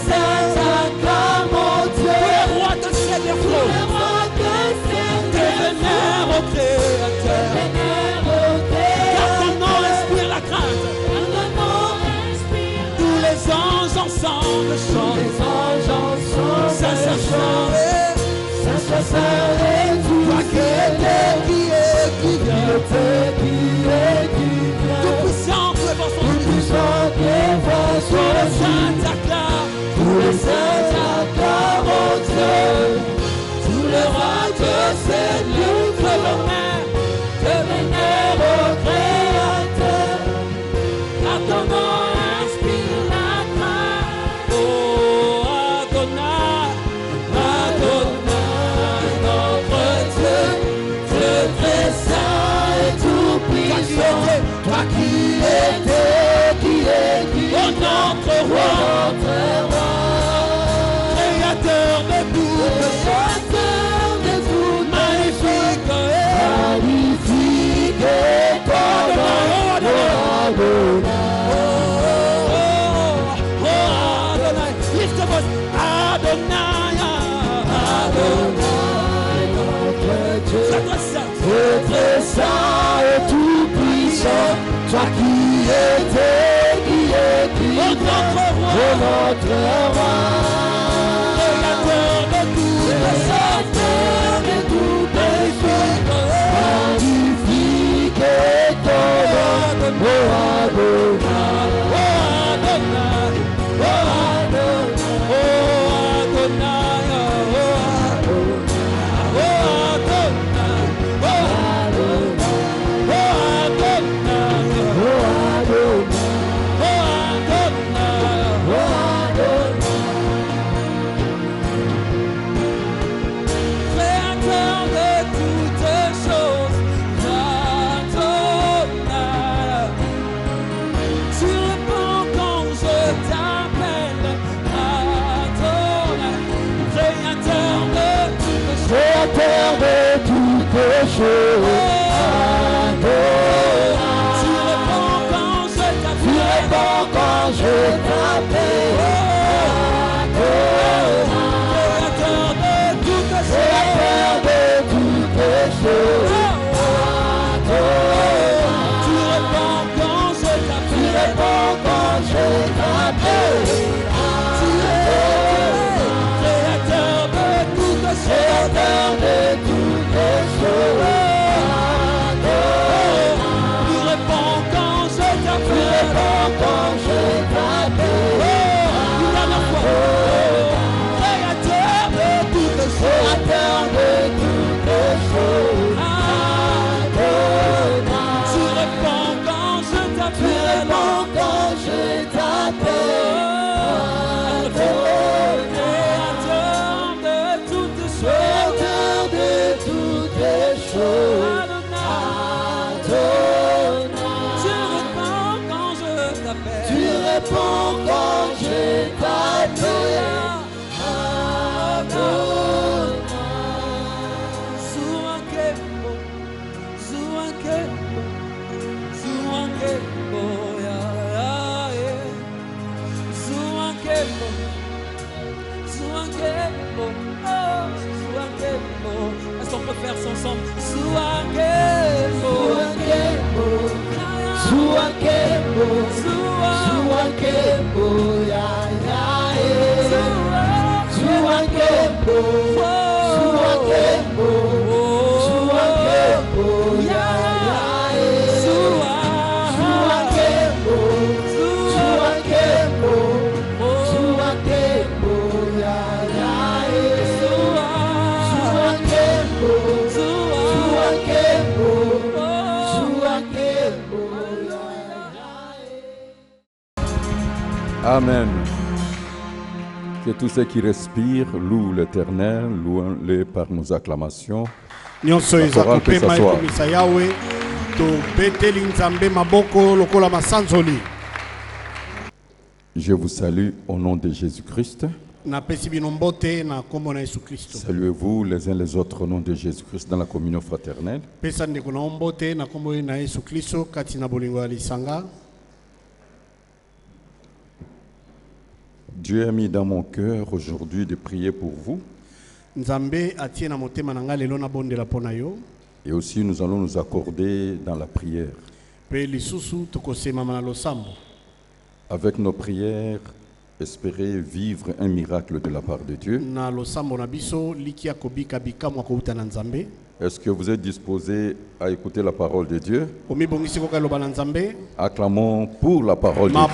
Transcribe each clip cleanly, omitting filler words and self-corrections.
saints acclament Dieu. Tous les rois de ciel et flot. Ténèbres au Créateur. Car ton nom inspire la crainte. Tous les anges ensemble chantent. Saint, Saint, Saint, toi qui étais, qui est, qui vient. Tout puissant, tu es son tous les saints acclament. Tous les saints acclament Dieu. Tous les rois de ciel lèvent leurs mains, te vénèrent au Créateur. Car ton nom inspire la crainte. Oh, Adonai, Adonai, notre Dieu, Dieu très saint et tout puissant. Toi qui étais, qui est, oh notre roi, créateur de toutes choses, magnifique magnifique est ton nom, Adonai, lift your voice, Adonai, notre Dieu, c'est très saint, très saint et tout puissant, toi qui étais, qui est, qui oh notre roi, notre roi, créateur de toutes choses, magnifique est ton nom, oh Adonai, créateur de toutes choses, tu réponds quand je tu réponds quand je t'appelle, créateur de toutes créateur de toutes choses, tu réponds quand je tu t'appelle, réponds quand je t'appelle, tu es créateur de toutes choses, créateur de toutes choses, tu réponds quand je tu t'appelle, réponds quand je t'appelle, une dernière fois, créateur de toutes choses, créateur de toutes choses, tu réponds quand je tu t'appelle, réponds quand je t'appelle, créateur de toutes choses, créateur de toutes choses, tu réponds quand je t'appelle. Est-ce qu'on peut faire ça ensemble? Amen. Que tous ceux qui respirent louent l'Éternel, louons-le par nos acclamations. nyonso eza kopema ekomisa yawe tobeteli nzambe maboko lokola masanzoli. Je vous salue au nom de Jésus-Christ. napesi bino mbote na kombo na Yesu Kristo. Saluez-vous les uns les autres au nom de Jésus-Christ dans la communion fraternelle. pesa ndeko na mbote na kombo na Yesu Kristo kati na bolingo ya lisanga. Dieu a mis dans mon cœur aujourd'hui de prier pour vous. Et aussi nous allons nous accorder dans la prière. Avec nos prières, espérer vivre un miracle de la part de Dieu. Est-ce que vous êtes disposés à écouter la parole de Dieu? Acclamons pour la parole de Dieu.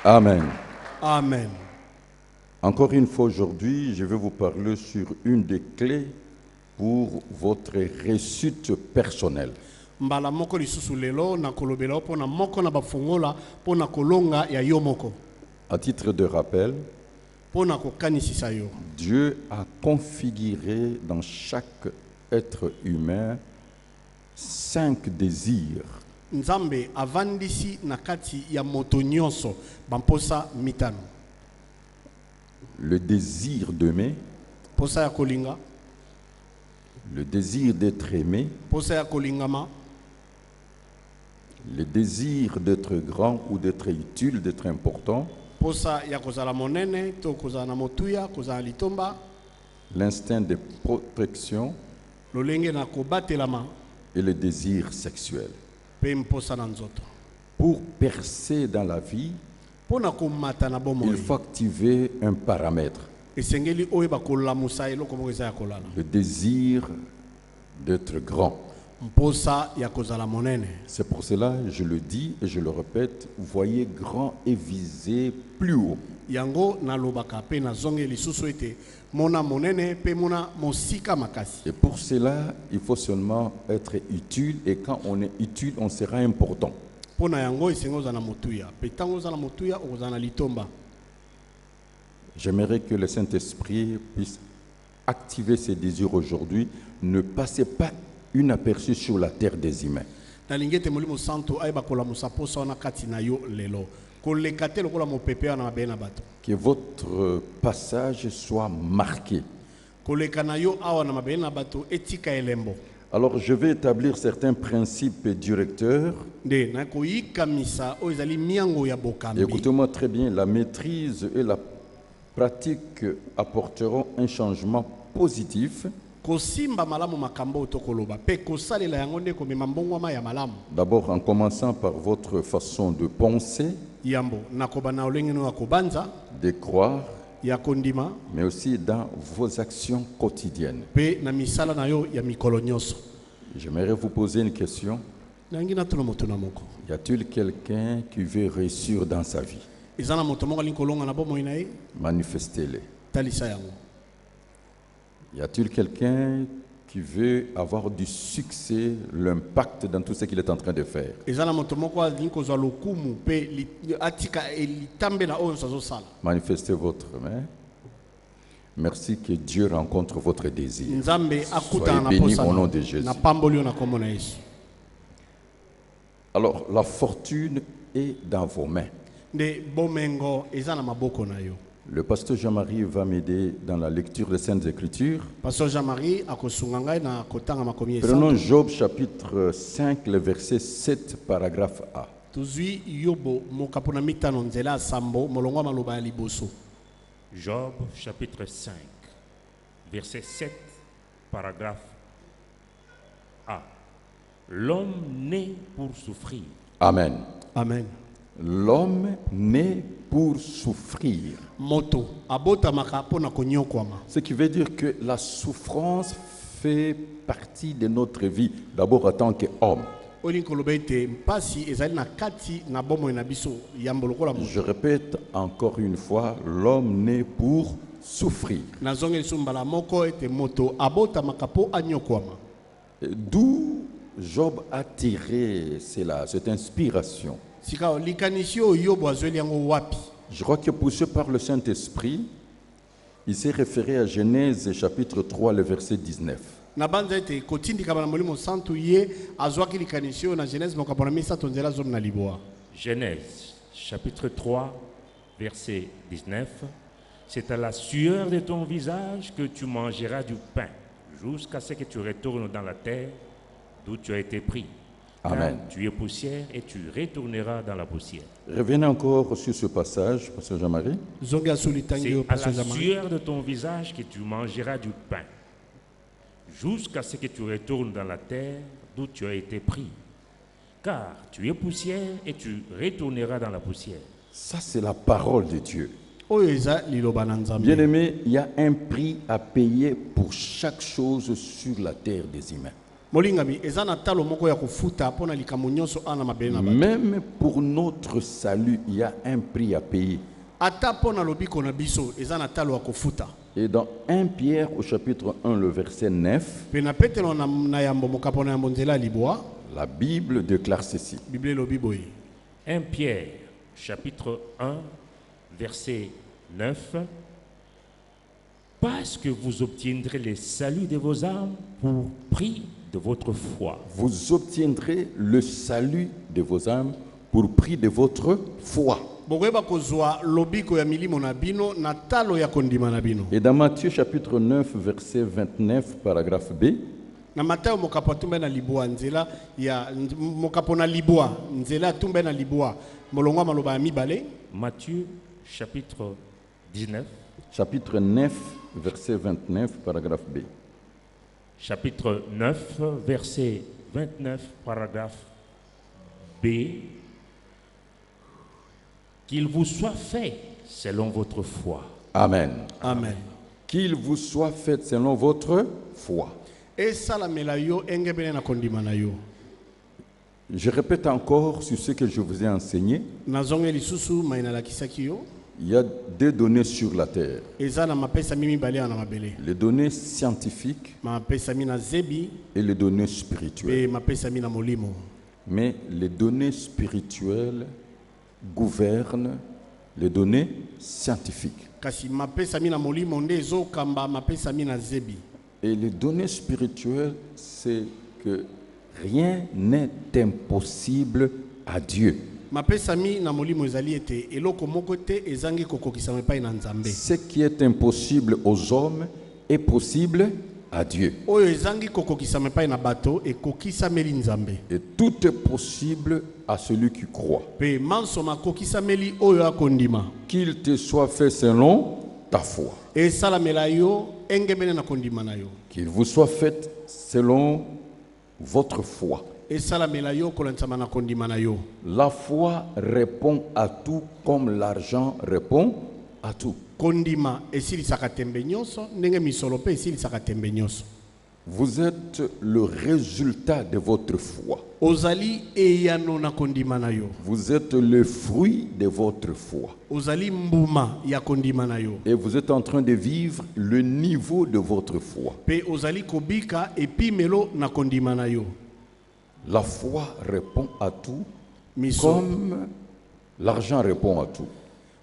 Amen. Amen. Encore une fois aujourd'hui, je vais vous parler sur une des clés pour votre réussite personnelle. À titre de rappel, Dieu a configuré dans chaque être humain 5 désirs. Le désir d'aimer, le désir d'être aimé, le désir d'être grand ou d'être utile, d'être important, l'instinct de protection et le désir sexuel. Pour percer dans la vie, il faut activer un paramètre. Le désir d'être grand. C'est pour cela, je le dis et je le répète, voyez grand et visez plus haut. Et pour cela, il faut seulement être utile, et quand on est utile, on sera important. J'aimerais que le Saint-Esprit puisse activer ses désirs aujourd'hui. Ne passez pas inaperçu sur la terre des humains. Que votre passage soit marqué. Alors je vais établir certains principes directeurs. Écoutez-moi très bien, la maîtrise et la pratique apporteront un changement positif. D'abord en commençant par votre façon de penser, de croire, mais aussi dans vos actions quotidiennes. J'aimerais vous poser une question. Y a-t-il quelqu'un qui veut réussir dans sa vie? Manifestez-le. Y a-t-il quelqu'un qui veut avoir du succès, l'impact dans tout ce qu'il est en train de faire? Manifestez votre main. Merci, que Dieu rencontre votre désir. Soyez bénis au nom de Jésus. Alors, la fortune est dans vos mains. Le pasteur Jean-Marie va m'aider dans la lecture des Saintes Écritures. Prenons Job chapitre 5, le verset 7, paragraphe A. Job chapitre 5, verset 7, paragraphe A. L'homme naît pour souffrir. Amen. Amen. L'homme naît pour souffrir. Ce qui veut dire que la souffrance fait partie de notre vie, d'abord en tant qu'homme. Je répète encore une fois, l'homme naît pour souffrir. D'où Job a tiré cette inspiration. Je crois que poussé par le Saint-Esprit, il s'est référé à Genèse chapitre 3, le verset 19. Genèse chapitre 3, verset 19. C'est à la sueur de ton visage que tu mangeras du pain, jusqu'à ce que tu retournes dans la terre d'où tu as été pris. Amen. Car tu es poussière et tu retourneras dans la poussière. Revenez encore sur ce passage, Pasteur Jean-Marie. Zonga sulitangi C'est yo à pasteur la Jean-Marie. sueur de ton visage que tu mangeras du pain, jusqu'à ce que tu retournes dans la terre d'où tu as été pris. Car tu es poussière et tu retourneras dans la poussière. Ça, c'est la parole de Dieu. Oyo eza liloba na Nzambe. Bien-aimé, il y a un prix à payer pour chaque chose sur la terre des humains. Molingami eza na talo moko ya kofuta pona likambo nyonso ana mabele na bato. Même pour notre salut, il y a un prix à payer. Ata pona lobiko na biso eza na talo ya kofuta. Et dans 1 Pierre au chapitre 1, le verset 9, Pe na Petelo na yambo mokapona yambo nzela libwa, la Bible déclare ceci. Bible lobi boye. 1 Pierre, chapitre 1, verset 9. Parce que vous obtiendrez le salut de vos âmes pour prix de votre foi. Vous obtiendrez le salut de vos âmes pour prix de votre foi. Bokoyeba kozwa lobiko ya milimo na bino na talo ya kondima na bino. Et dans Matthieu chapitre 9, verset 29, paragraphe B, Na Mateo mokapo tumbe na libwa nzela ya mokapo na libwa nzela tumbe na libwa molongwa maloba ya mibale. Matthieu, chapitre 19. chapitre 9, verset 29, paragraphe B. Chapitre 9, verset 29, paragraphe B. Qu'il vous soit fait selon votre foi. Amen. Amen. Qu'il vous soit fait selon votre foi. Esalamela yo engebele na kondima na yo. Je répète encore sur ce que je vous ai enseigné. Nazonge lisusu maina la kisaki yo. Il y a deux données sur la terre. Eza na mapesa mimi bale na mabele. Les données scientifiques Mapesa mina zebi et les données pe spirituelles. mapesa mina molimo. Mais les données spirituelles gouvernent les données scientifiques. Kasi mapesa mina molimo nde ezokamba mapesa mina zebi. Et les données spirituelles, c'est que rien n'est impossible à Dieu. Mapesa mi na molimo ezali ete eloko moko te ezangi kokokisama epai na Nzambe. Ce qui est impossible aux hommes est possible à Dieu. Oyo ezangi kokokisama epai na bato ekokisameli Nzambe. Et tout est possible à celui qui croit. Pe manso makokisameli oyo akondima. Qu'il te soit fait selon ta foi. Esalamela yo engebele na kondima na yo. Qu'il vous soit fait selon votre foi. Esalamela yo kolansama na kondima na yo. La foi répond à tout comme l'argent répond à tout. Kondima esilisaka tembe nyonso ndenge misolo pe esilisaka tembe nyonso. Vous êtes le résultat de votre foi. Ozali eyano na kondima na yo. Vous êtes le fruit de votre foi. Ozali mbuma ya kondima na yo. Et vous êtes en train de vivre le niveau de votre foi. Pe ozali kobika epimelo na kondima na yo. La foi répond à tout Miso comme l'argent répond à tout.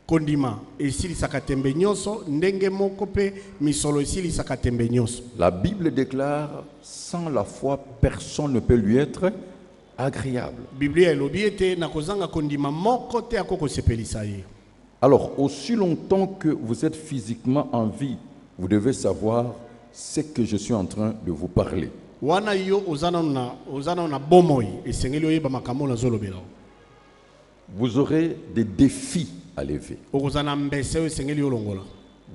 kondima esilisaka tembe nyonso ndenge moko pe misolo esilisaka tembe nyonso. La Bible déclare, sans la foi, personne ne peut lui être agréable. Biblia elobi ete na kozanga kondima moko te akoko sepelisa ye. Alors, aussi longtemps que vous êtes physiquement en vie, vous devez savoir ce que je suis en train de vous parler. Wana yo ozana na bomoi esengeli oyeba makambo na zolobela. Vous aurez des défis à lever. Okozana mbese esengeli olongola.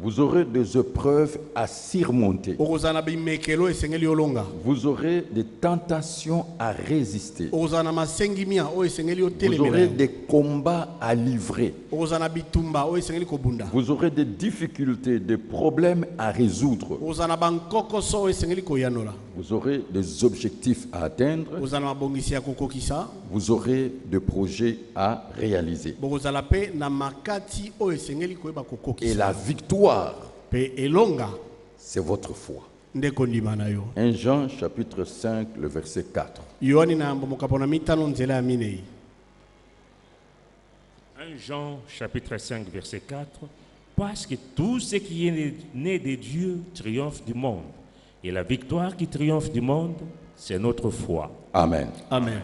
Vous aurez des épreuves à surmonter. Okozana bimekelo esengeli olonga. Vous aurez des tentations à résister. Okozana masengimia o esengeli Vous otelemela. aurez des combats à livrer. Okozana bitumba o esengeli kobunda. Vous aurez des difficultés, des problèmes à résoudre. Okozana bankokoso o esengeli koyanola. Vous aurez des objectifs à atteindre. Okozana mabongisi ya kokokisa. Vous aurez des projets à réaliser. Bokozala pe na makati o esengeli koyeba Et kokokisa. la victoire, Pe elonga c'est votre foi. nde kondima na yo. 1 Jean chapitre 5, le verset 4. Yohani na mbomokapona mitano nzela ya minei. 1 Jean, chapitre 5, verset 4. Parce que tout ce qui est né de Dieu triomphe du monde. Et la victoire qui triomphe du monde, c'est notre foi. Amen. Amen.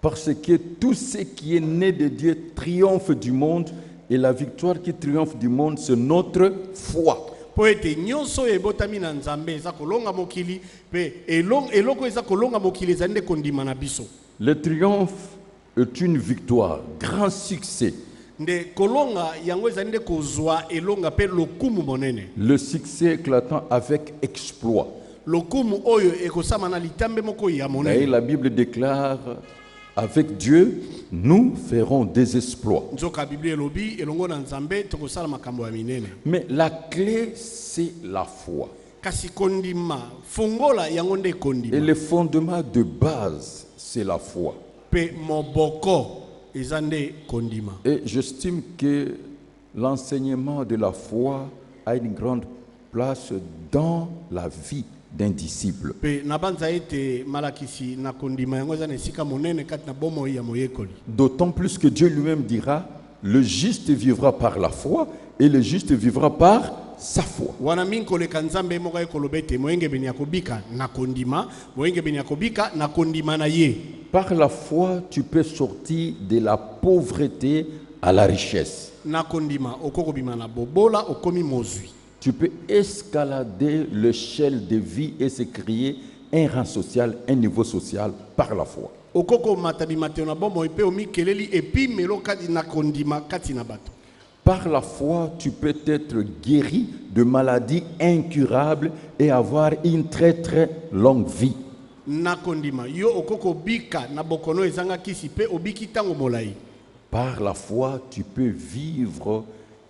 Parce que tout ce qui est né de Dieu triomphe du monde et la victoire qui triomphe du monde, c'est notre foi. Po ete nyonso ebotami na Nzambe eza kolonga mokili pe eloko eza kolonga mokili eza nde kondima na biso. Le triomphe est une victoire, grand succès. nde kolonga yango ezali nde kozwa elonga mpe lokumu monene. Le succès éclatant avec exploit. Lokumu oyo ekosama na litambe moko ya Et monene. la Bible déclare, avec Dieu, nous ferons des exploits. Nzoka Biblia elobi elongo na Nzambe tokosala makambo ya minene. Mais la clé, c'est la foi. Kasi kondima fungola yango nde Et kondima. le fondement de base, c'est la foi. Pe moboko eza nde kondima. Et j'estime que l'enseignement de la foi a une grande place dans la vie d'un disciple. Pe nabanza ete malakisi na kondima yango eza na esika monene kati na bomoi ya moyekoli. D'autant plus que Dieu lui-même dira, le juste vivra par la foi et le juste vivra par sa foi. Wana mingi koleka Nzambe moko ekoloba ete moyenge beni akobika na kondima, moyenge beni akobika na kondima na ye. Par la foi, tu peux sortir de la pauvreté à la richesse. Na kondima okoko bima na bobola okomi mozwi. Tu peux escalader l'échelle de vie et se créer un rang social, un niveau social par la foi. Okoko matabima te na bomoi pe omikeleli epi melo kati na kondima kati na bato. Par la foi, tu peux être guéri de maladies incurables et avoir une très très longue vie. Na kondima yo okoko bika na bokono ezanga kisi pe obiki tango molai. Par la foi, tu peux vivre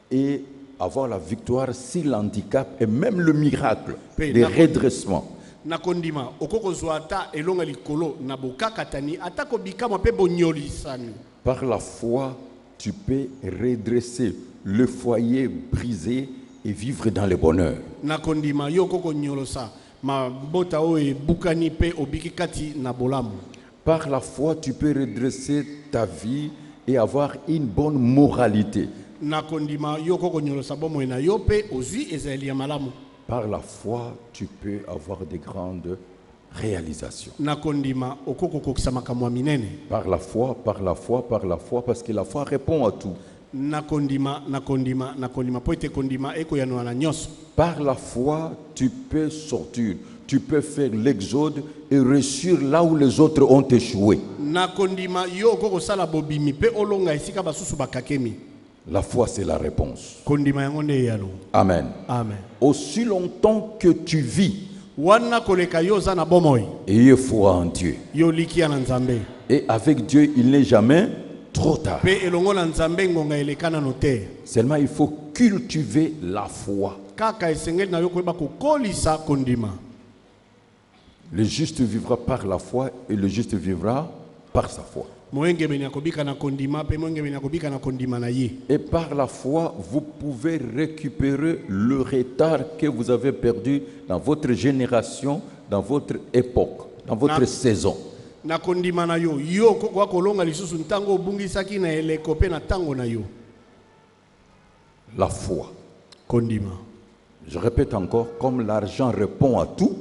et avoir la victoire sur l'handicap et même le miracle de redressement. Na kondima okoko zwata elonga likolo na bokakatani atako bika mo pe bonyolisani. Par la foi, tu peux redresser le foyer brisé et vivre dans le bonheur. Na kondima yo okoko nyolosa ma bota o e bukani pe obiki kati na bolamu. Par la foi, tu peux redresser ta vie et avoir une bonne moralité. Na kondima yo okoko nyolosa bomo na yo pe ozwi ezali ya malamu. Par la foi, tu peux avoir de grandes réalisations. Na kondima okoko kokisa makambo ya minene. Par la foi, par la foi, par la foi, parce que la foi répond à tout. Na kondima po ete kondima eko yanwa na nyonso. Par la foi, tu peux sortir, tu peux faire l'exode et réussir là où les autres ont échoué. Na kondima yo okoko sala bobimi pe olonga esika basusu bakakemi. La foi, c'est la réponse. Kondima yango nde yalo. Amen. Amen. Aussi longtemps que tu vis, Wana koleka yo za na bomoi. ayez foi en Dieu. Yo likia na Nzambe. Et avec Dieu, il n'est jamais trop tard. Pe elongo na Nzambe ngonga elekana no te. Seulement, il faut cultiver la foi. Kaka esengeli na yo koyeba kokolisa kondima. Le juste vivra par la foi et le juste vivra par sa foi. Moyenge beni akobika na kondima pe moyenge beni akobika na kondima na ye. Et par la foi, vous pouvez récupérer le retard que vous avez perdu dans votre génération, dans votre époque, dans votre saison. Na kondima na yo yo kwa kolonga lisusu ntango obungisaki na eleko pe na tango na yo. La foi. Kondima. Je répète encore, comme l'argent répond à tout,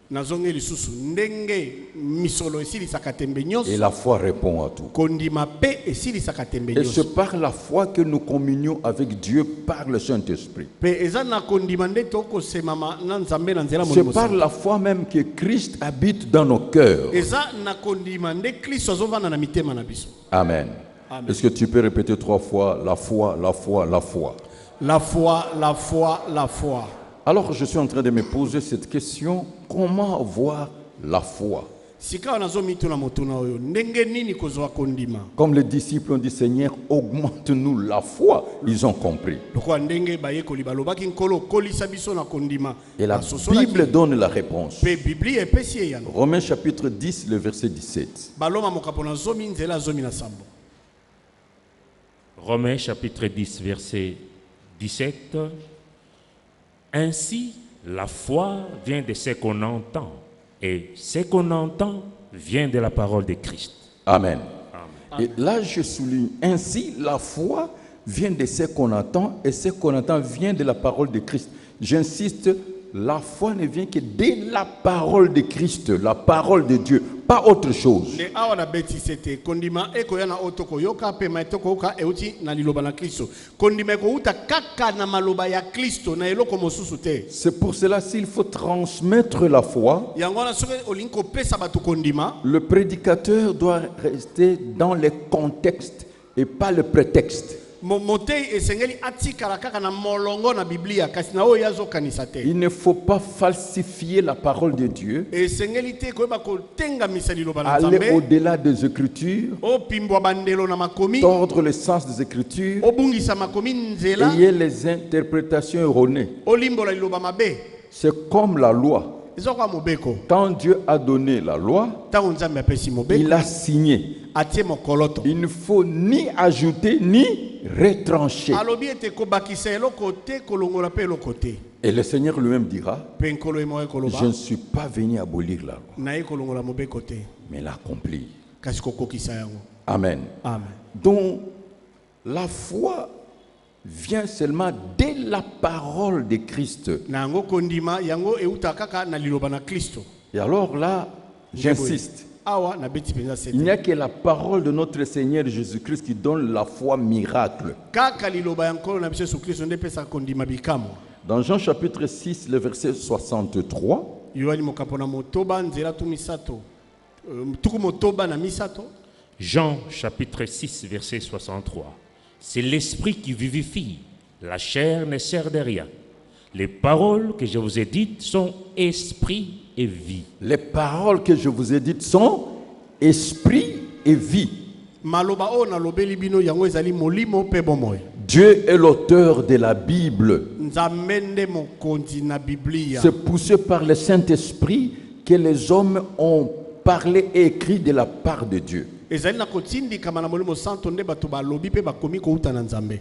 Nazonge lisusu ndenge misolo esili sakatembe nyonso. et la foi répond à tout. Kondima pe esili sakatembe Et c'est nyonso. par la foi que nous communions avec Dieu par le Saint-Esprit. Pe eza na kondima nde toko semama na Nzambe na nzela C'est molimo. par la foi même que Christ habite dans nos cœurs. Eza na kondima nde Kristo azovanda na mitema na biso. Amen. Amen. Est-ce que tu peux répéter 3 fois la foi, la foi, la foi? La foi, la foi, la foi. Alors je suis en train de me poser cette question, comment avoir la foi? Sika nazo mituna motuna oyo ndenge nini kozwa kondima. Comme les disciples ont dit, Seigneur, augmente-nous la foi. Ils ont compris. Lokwa ndenge bayekoli balobaki nkolo kolisa biso na kondima. Et la Basosolaki. Bible donne la réponse. Pe Biblia epesi ye yango. Romains chapitre 10, le verset 17. Baloma mokapo na zomi nzela zomi na sambo. Romains chapitre 10, verset 17. Ainsi, la foi vient de ce qu'on entend, et ce qu'on entend vient de la parole de Christ. Amen. Et là, je souligne, ainsi, la foi vient de ce qu'on entend, et ce qu'on entend vient de la parole de Christ. J'insiste, la foi ne vient que de la parole de Christ, la parole de Dieu, pas autre chose. Ne awa na beti sete kondima eko yana otoko yoka pe maitoko yoka euti na liloba na Kristo. Kondima eko uta kaka na maloba ya Kristo na eloko mosusu te. C'est pour cela s'il faut transmettre la foi, Yango na soki olinko pesa batu kondima, le prédicateur doit rester dans les contextes et pas le prétexte. motei esengeli atikala kaka na molongo na Biblia kasi na oyo yazo kanisa te. Il ne faut pas falsifier la parole de Dieu, Esengeli te koyeba kotenga misali liloba na aller Nzambe. au-delà des Écritures, O pimbwa bandelo na makomi, tordre le sens des Écritures, o bungisa makomi nzela, ayez les interprétations erronées. o limbola liloba mabe. C'est comme la loi. Ezokwa mobeko. Quand Dieu a donné la loi, Tango Nzambe apesi mobeko, il a signé. atie mokoloto. Il ne faut ni ajouter ni retrancher. Alobi ete kobakisa eloko te kolongola pe eloko te. Et le Seigneur lui-même dira, Pe nkolo emo ekoloba, je ne suis pas venu abolir la loi, na kolongola mobeko te. mais l'accomplir. Kasi kokokisa yango. Amen. Amen. Donc, la foi vient seulement de la parole de Christ. Na yango kondima yango euta kaka na liloba na Kristo. Et alors là, j'insiste, Awa na beti penza il n'y a sete. que la parole de notre Seigneur Jésus-Christ qui donne la foi miracle. Kaka liloba ya nkolo na biso Yesu Kristo nde pesa kondima bikamo. Dans Jean chapitre 6, le verset 63, Yohani mokapona motoba nzela tu misato. Tuku motoba na misato. Jean chapitre 6, verset 63. C'est l'esprit qui vivifie, la chair ne sert de rien. Les paroles que je vous ai dites sont esprit et vie. les paroles que je vous ai dites sont esprit et vie. Maloba o na lobeli bino yango ezali molimo pe bomoi. Dieu est l'auteur de la Bible. Nzambe nde mokonzi na Biblia. C'est poussé par le Saint-Esprit que les hommes ont parlé et écrit de la part de Dieu. Ezali na kotindikama na molimo santo nde bato balobi pe bakomi kouta na Nzambe.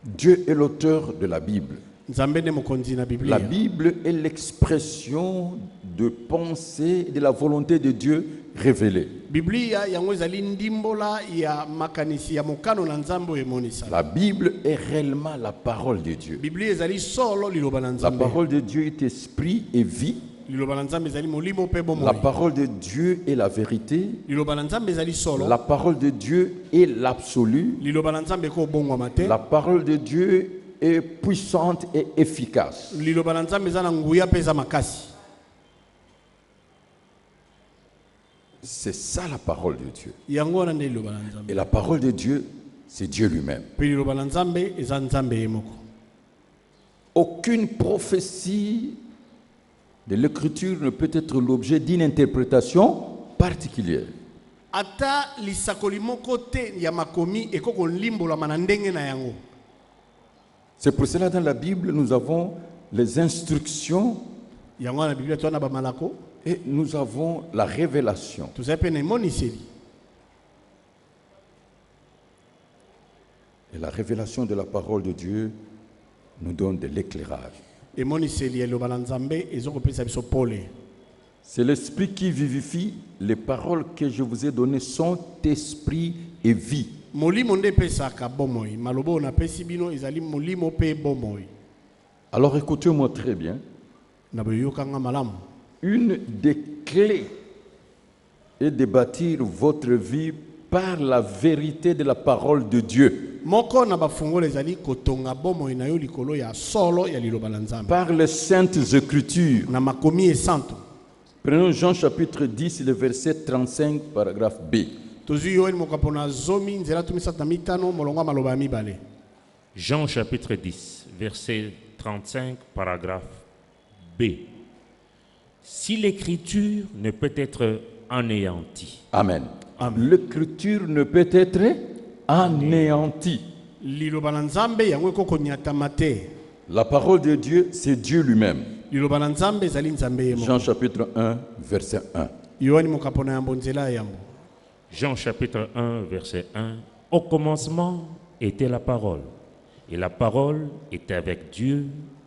Dieu est l'auteur de la Bible. Nzambe nde mokonzi na Biblia. La Bible est l'expression de pensée et de la volonté de Dieu révélée. Biblia yango ezali ndimbola ya makanisi ya mokano na Nzambe emonisa. La Bible est réellement la parole de Dieu. Biblia ezali solo liloba na La Nzambe. parole de Dieu est esprit et vie. Liloba na Nzambe ezali molimo pe La bomoi. parole de Dieu est la vérité. Liloba na Nzambe ezali solo. La parole de Dieu est l'absolu. Liloba na Nzambe ko bongwama te. La parole de Dieu est puissante et efficace. Liloba na Nzambe eza na nguya pe eza makasi. C'est ça la parole de Dieu. Yango wana nde liloba na Nzambe. Et la parole de Dieu, c'est Dieu lui-même. Pe liloba na Nzambe eza Nzambe ye moko. Aucune prophétie de l'écriture ne peut être l'objet d'une interprétation particulière. Ata lisakoli moko te ya makomi ekoko limbolama na ndenge na yango. C'est pour cela dans la Bible, nous avons les instructions Yango na Biblia twana ba malako. et nous avons la révélation. Tozali pe na emoniseli. Et la révélation de la parole de Dieu nous donne de l'éclairage. Emoniseli ya liloba na Nzambe ezokopesa biso pole. C'est l'esprit qui vivifie. Les paroles que je vous ai données sont esprit et vie. Molimo nde pesaka bomoi. Malobo na pesi bino ezali molimo pe bomoi. Alors écoutez-moi très bien. Na boyokanga malamu. Une des clés est de bâtir votre vie par la vérité de la parole de Dieu. Moko na bafungolo ezali kotonga bomoi na yo likolo ya solo ya liloba na Nzambe. Par les saintes écritures. Na makomi esanto. Prenons Jean chapitre 10, le verset 35, paragraphe B. Tozui yoeni mokapona zomi nzela tumisata mitano molongo maloba mibale. Jean chapitre 10, verset 35, paragraphe B. Si l'écriture ne peut être anéantie. Amen. Amen. L'écriture ne peut être anéantie. Liloba na Nzambe yango ekoko nyatama te. La parole de Dieu, c'est Dieu lui-même. Liloba na Nzambe ezali Nzambe ye moko. Jean chapitre 1, verset 1. Yoani mokapona yambo nzela yambo. Jean chapitre 1, verset 1. Au commencement était la parole, et la parole était avec Dieu,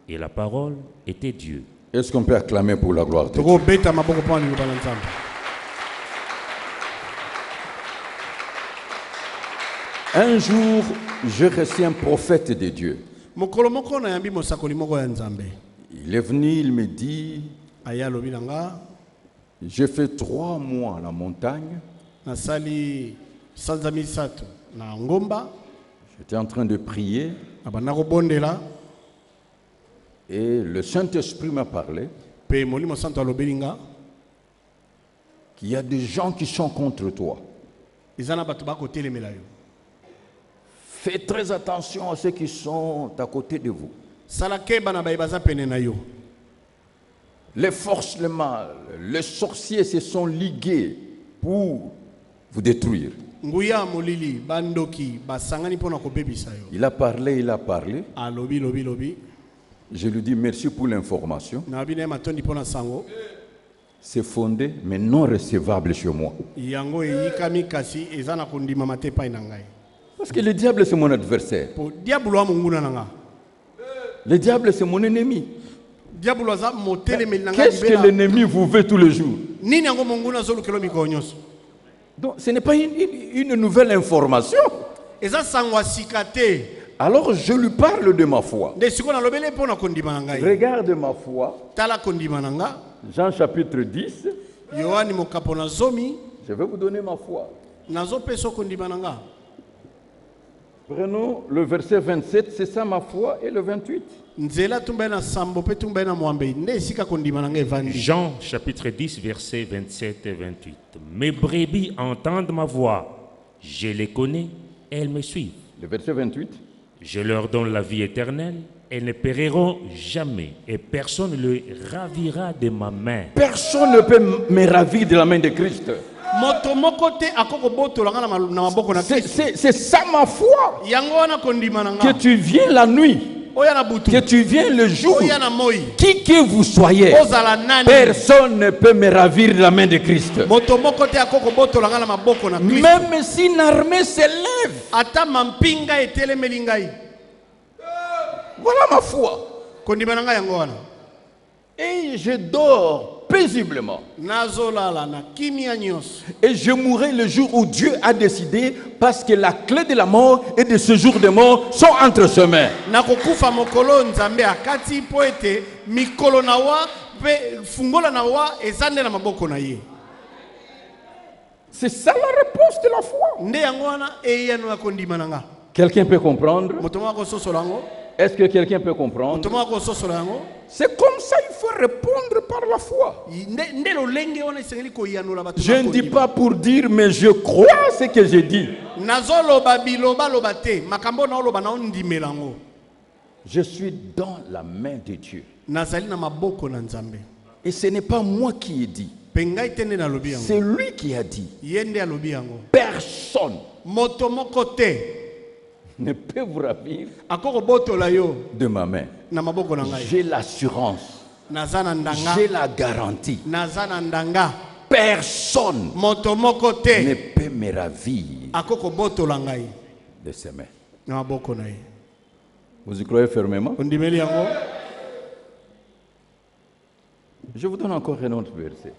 et la parole était Dieu. Est-ce qu'on peut acclamer pour la gloire de Dieu? Toko beta maboko pa liloba na Nzambe. Un jour, je reçus un prophète de Dieu. Mokolo moko na yambi mosakoli moko ya Nzambe. Il est venu, il me dit, aya lobi nanga j'ai fait 3 mois à la montagne. nasali sanza misato na ngomba J'étais en train de prier abana kobondela et le Saint-Esprit m'a parlé pe molimo santo alobelinga qu'il y a des gens qui sont contre toi. ezana bato bakotelemela yo. Faites très attention à ceux qui sont à côté de vous. Sala keba na baza pene na yo. Les forces, le mal, les sorciers se sont ligués pour vous détruire. Nguya molili bandoki basangani pona kobebisa yo. Il a parlé. Alobi lobi lobi. Je lui dis merci pour l'information. Na bine matondi pona sango. C'est fondé, mais non recevable chez moi. Yango yikami kasi ezana kondima matepa inangai. Parce que le diable, c'est mon adversaire. Po diablo wa munguna nanga. Le diable, c'est mon ennemi. Diablo za motele melinanga. Qu'est-ce que l'ennemi vous veut tous les jours? Nini yango munguna zolu kelo mikonyos. Donc, ce n'est pas une nouvelle information. Eza sangwa sikate. Alors, je lui parle de ma foi. De siko na lobele pona kondima nangai. Regarde ma foi. Tala kondima nanga. Jean chapitre 10. Yohani mokapona zomi. Je vais vous donner ma foi. Nazo peso kondima nanga. Prenons le verset 27, c'est ça ma foi, et le 28. Jean chapitre 10, versets 27 et 28. Mes brebis entendent ma voix, je les connais, elles me suivent. Le verset 28. Je leur donne la vie éternelle, elles ne périront jamais, et personne ne les ravira de ma main. Personne ne peut me ravir de la main de Christ. C'est ça ma foi. Que tu viens la nuit, que tu viens le jour, qui que vous soyez, personne ne peut me ravir de la main de Christ. Même si une armée s'élève, voilà ma foi. Et je dors paisiblement. Et je mourrai le jour où Dieu a décidé, parce que la clé de la mort et de ce jour de mort sont entre ses mains. C'est ça la réponse de la foi. Quelqu'un peut comprendre? Est-ce que quelqu'un peut comprendre? C'est comme ça il faut répondre par la foi. Je ne dis pas pour dire, mais je crois ce que j'ai dit. Je suis dans la main de Dieu. Et ce n'est pas moi qui ai dit. C'est lui qui a dit. Personne ne peut vous ravir de ma main. J'ai l'assurance. J'ai la garantie. Personne ne peut me ravir de ses mains. Vous y croyez fermement? Je vous donne encore un autre verset.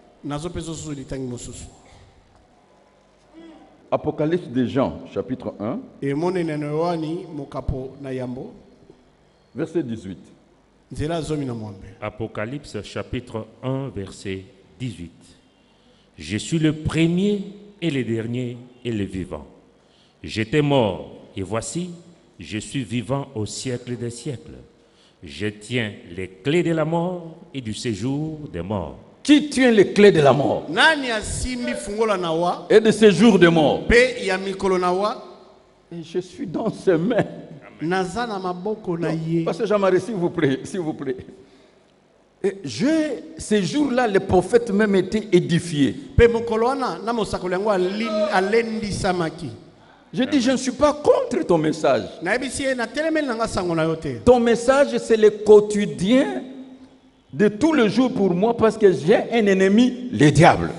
Apocalypse de Jean, chapitre 1, verset 18. Apocalypse chapitre 1, verset 18. Je suis le premier et le dernier et le vivant. J'étais mort et voici, je suis vivant au siècle des siècles. Je tiens les clés de la mort et du séjour des morts. Qui tient les clés de la mort et de séjour des morts? Et je suis dans ses mains. Pasteur Jean-Marie, s'il vous plaît, s'il vous plaît. Et ces jours-là, les prophètes même étaient édifiés. Je dis, je ne suis pas contre ton message. Ton message, c'est le quotidien de tous les jours pour moi, parce que j'ai un ennemi, le diable.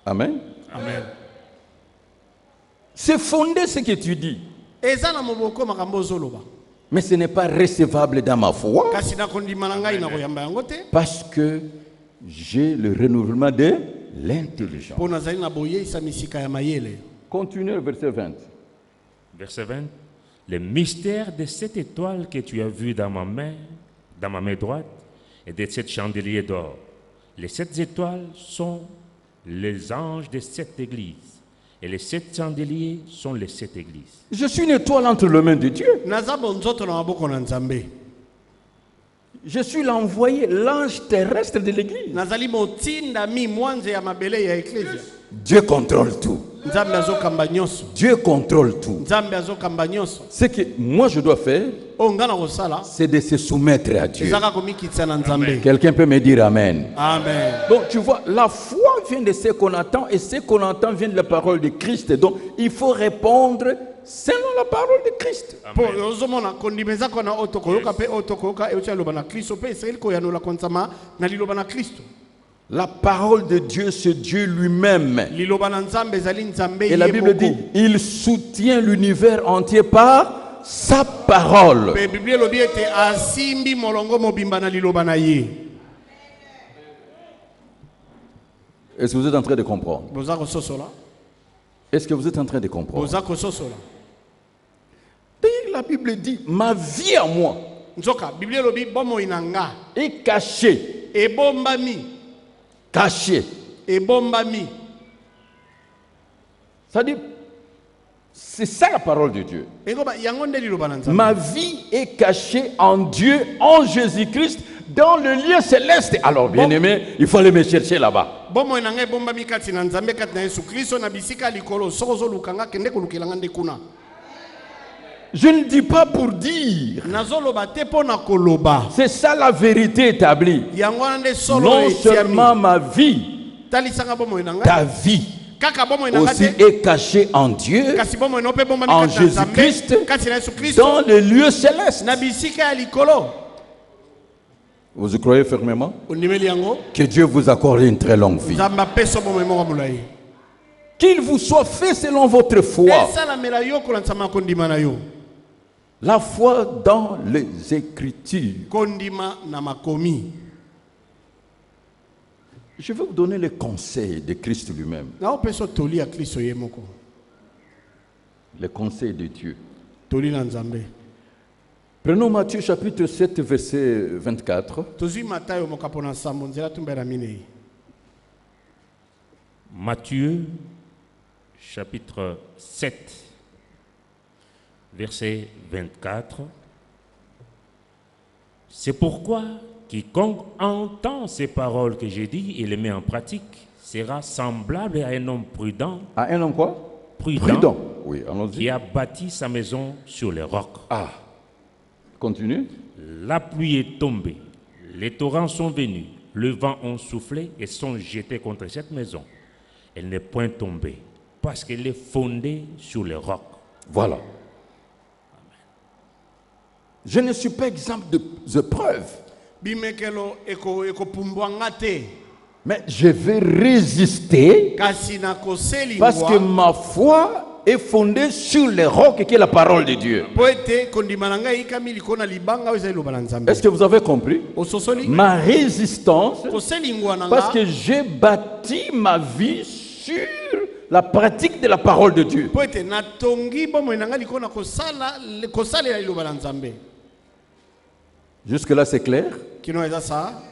Amen. Amen. C'est fondé ce que tu dis. Mais ce n'est pas recevable dans ma foi. Parce que j'ai le renouvellement de l'intelligence. Continuez, verset 20. Verset 20. Le mystère de cette étoile que tu as vue dans ma main droite, et de cet chandelier d'or. Les 7 étoiles sont les anges de 7 églises. Et les 7 chandeliers sont les 7 églises. Je suis une étoile entre les mains de Dieu. Je suis l'envoyé, l'ange terrestre de l'église. Dieu contrôle tout. Dieu contrôle tout. Ce que moi je dois faire, c'est de se soumettre à Dieu. Quelqu'un peut me dire Amen. Amen. Donc tu vois, la foi vient de ce qu'on attend et ce qu'on entend vient de la parole de Christ. Donc il faut répondre selon la parole de Christ. La parole de Dieu, c'est Dieu lui-même. Et la Bible dit, il soutient l'univers entier par sa parole. Est-ce que vous êtes en train de comprendre? Est-ce que vous êtes en train de comprendre? La Bible dit, ma vie à moi est cachée. Caché. C'est-à-dire, c'est ça la parole de Dieu. Ma vie est cachée en Dieu, en Jésus-Christ, dans le lieu céleste. Alors, bien aimé, il faut aller me chercher là-bas. Je ne dis pas pour dire. C'est ça la vérité établie. Non seulement ma vie, ta vie aussi est cachée en Dieu, en Jésus-Christ, dans le lieu céleste. Vous y croyez fermement? Que Dieu vous accorde une très longue vie. Qu'il vous soit fait selon votre foi. La foi dans les Écritures. Je vais vous donner les conseils de Christ lui-même. Les conseils de Dieu. Prenons Matthieu chapitre 7, verset 24. Matthieu chapitre 7, verset 24. C'est pourquoi quiconque entend ces paroles que j'ai dites et les met en pratique sera semblable à un homme prudent. À un homme quoi? Prudent. Oui, allons-y. Qui a bâti sa maison sur les rocs. Ah, continue. La pluie est tombée, les torrents sont venus, le vent a soufflé et sont jetés contre cette maison. Elle n'est point tombée parce qu'elle est fondée sur les rocs. Voilà. Je ne suis pas exempt de preuves. Mais je vais résister parce que ma foi est fondée sur les rocs qui est la parole de Dieu. Est-ce que vous avez compris? Ma résistance, parce que j'ai bâti ma vie sur la pratique de la parole de Dieu. Jusque-là, c'est clair?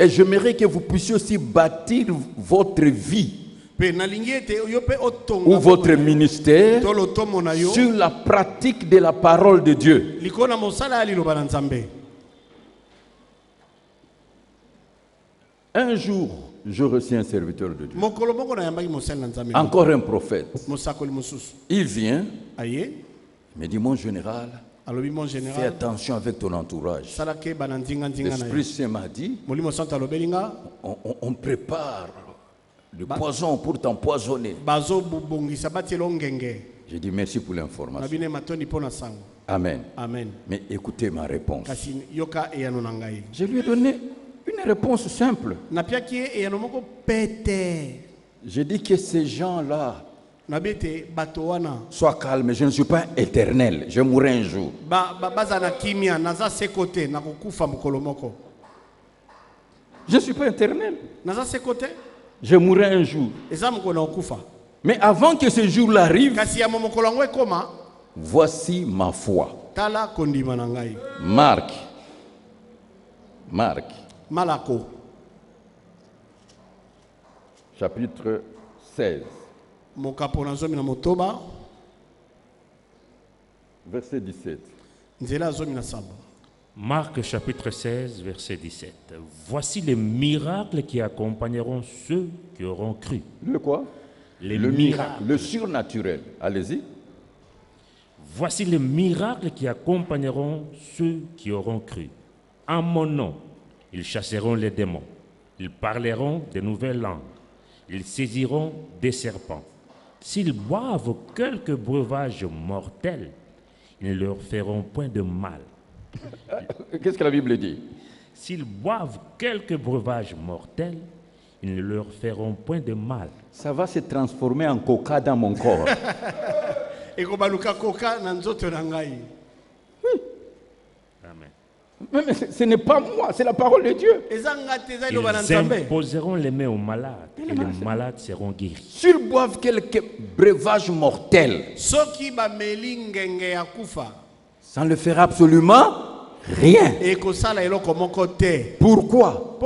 Et j'aimerais que vous puissiez aussi bâtir votre vie ou votre ministère sur la pratique de la parole de Dieu. Un jour, je reçus un serviteur de Dieu, encore un prophète. Il vient, il me dit, mon général, fais attention avec ton entourage. L'Esprit Saint m'a dit, on prépare le poison pour t'empoisonner. J'ai dit merci pour l'information. Amen. Mais écoutez ma réponse. Je lui ai donné une réponse simple. J'ai dit que ces gens-là sois calme, je ne suis pas éternel, je mourrai un jour. Je ne suis pas éternel, je mourrai un jour. Mais avant que ce jour-là arrive, voici ma foi. Marc. Malako. Chapitre 16. Verset 17. Marc chapitre 16, verset 17. Voici les miracles qui accompagneront ceux qui auront cru. Le quoi? Le miracle. Le surnaturel. Allez-y. Voici les miracles qui accompagneront ceux qui auront cru. En mon nom, ils chasseront les démons. Ils parleront de nouvelles langues. Ils saisiront des serpents. S'ils boivent quelques breuvages mortels, ils ne leur feront point de mal. Qu'est-ce que la Bible dit? S'ils boivent quelques breuvages mortels, ils ne leur feront point de mal. Ça va se transformer en coca dans mon corps. Amen. Mais ce n'est pas moi, c'est la parole de Dieu. Ils imposeront les mains aux malades et les malades seront guéris. S'ils boivent quelques breuvages mortels, ça ne le fera absolument rien. Pourquoi?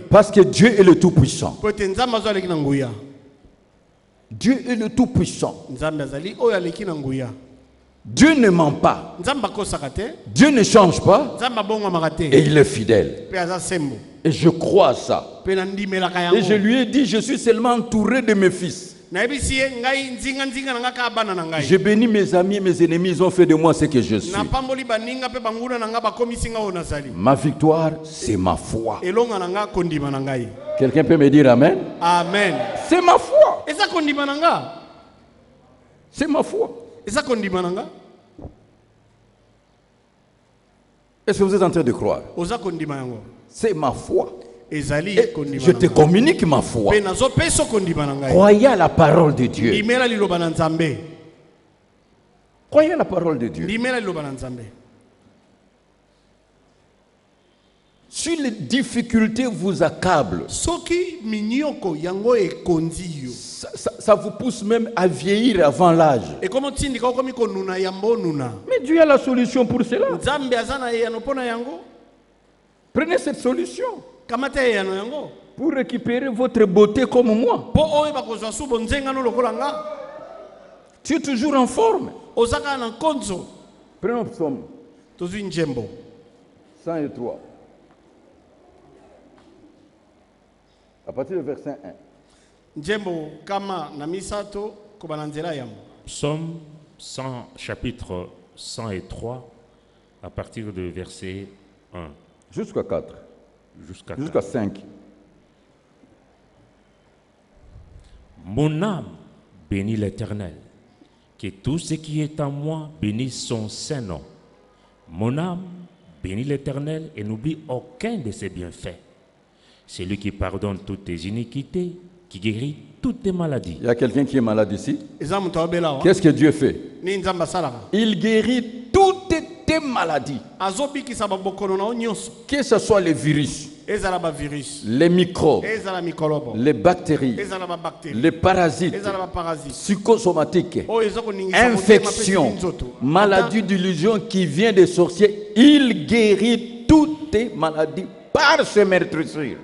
Parce que Dieu est le Tout-Puissant. Dieu est le Tout-Puissant. Dieu ne ment pas. Dieu ne change pas. Et il est fidèle. Et je crois à ça. Et je lui ai dit, je suis seulement entouré de mes fils. Je bénis mes amis et mes ennemis, ils ont fait de moi ce que je suis. Ma victoire, c'est ma foi. Quelqu'un peut me dire Amen? Amen. C'est ma foi. C'est ma foi. Est-ce que vous êtes en train de croire? C'est ma foi. Et je te communique ma foi. Croyez à la parole de Dieu. Croyez à la parole de Dieu. Si les difficultés vous accablent, ça vous pousse même à vieillir avant l'âge. Mais Dieu a la solution pour cela. Prenez cette solution pour récupérer votre beauté comme moi. Tu es toujours en forme. Prenons le psaume 103. À partir du verset 1. Psaume 100, chapitre 103, à partir du verset 1. Jusqu'à 4. Jusqu'à 5. Mon âme bénit l'Éternel. Que tout ce qui est en moi bénisse son saint nom. Mon âme bénit l'Éternel et n'oublie aucun de ses bienfaits. C'est lui qui pardonne toutes tes iniquités, qui guérit toutes tes maladies. Il y a quelqu'un qui est malade ici. Qu'est-ce que Dieu fait? Il guérit toutes tes maladies. Que ce soit les virus, les microbes, les bactéries, les parasites, psychosomatiques, infections, maladies d'illusion qui viennent des sorciers. Il guérit toutes tes maladies par ce meurtrissure.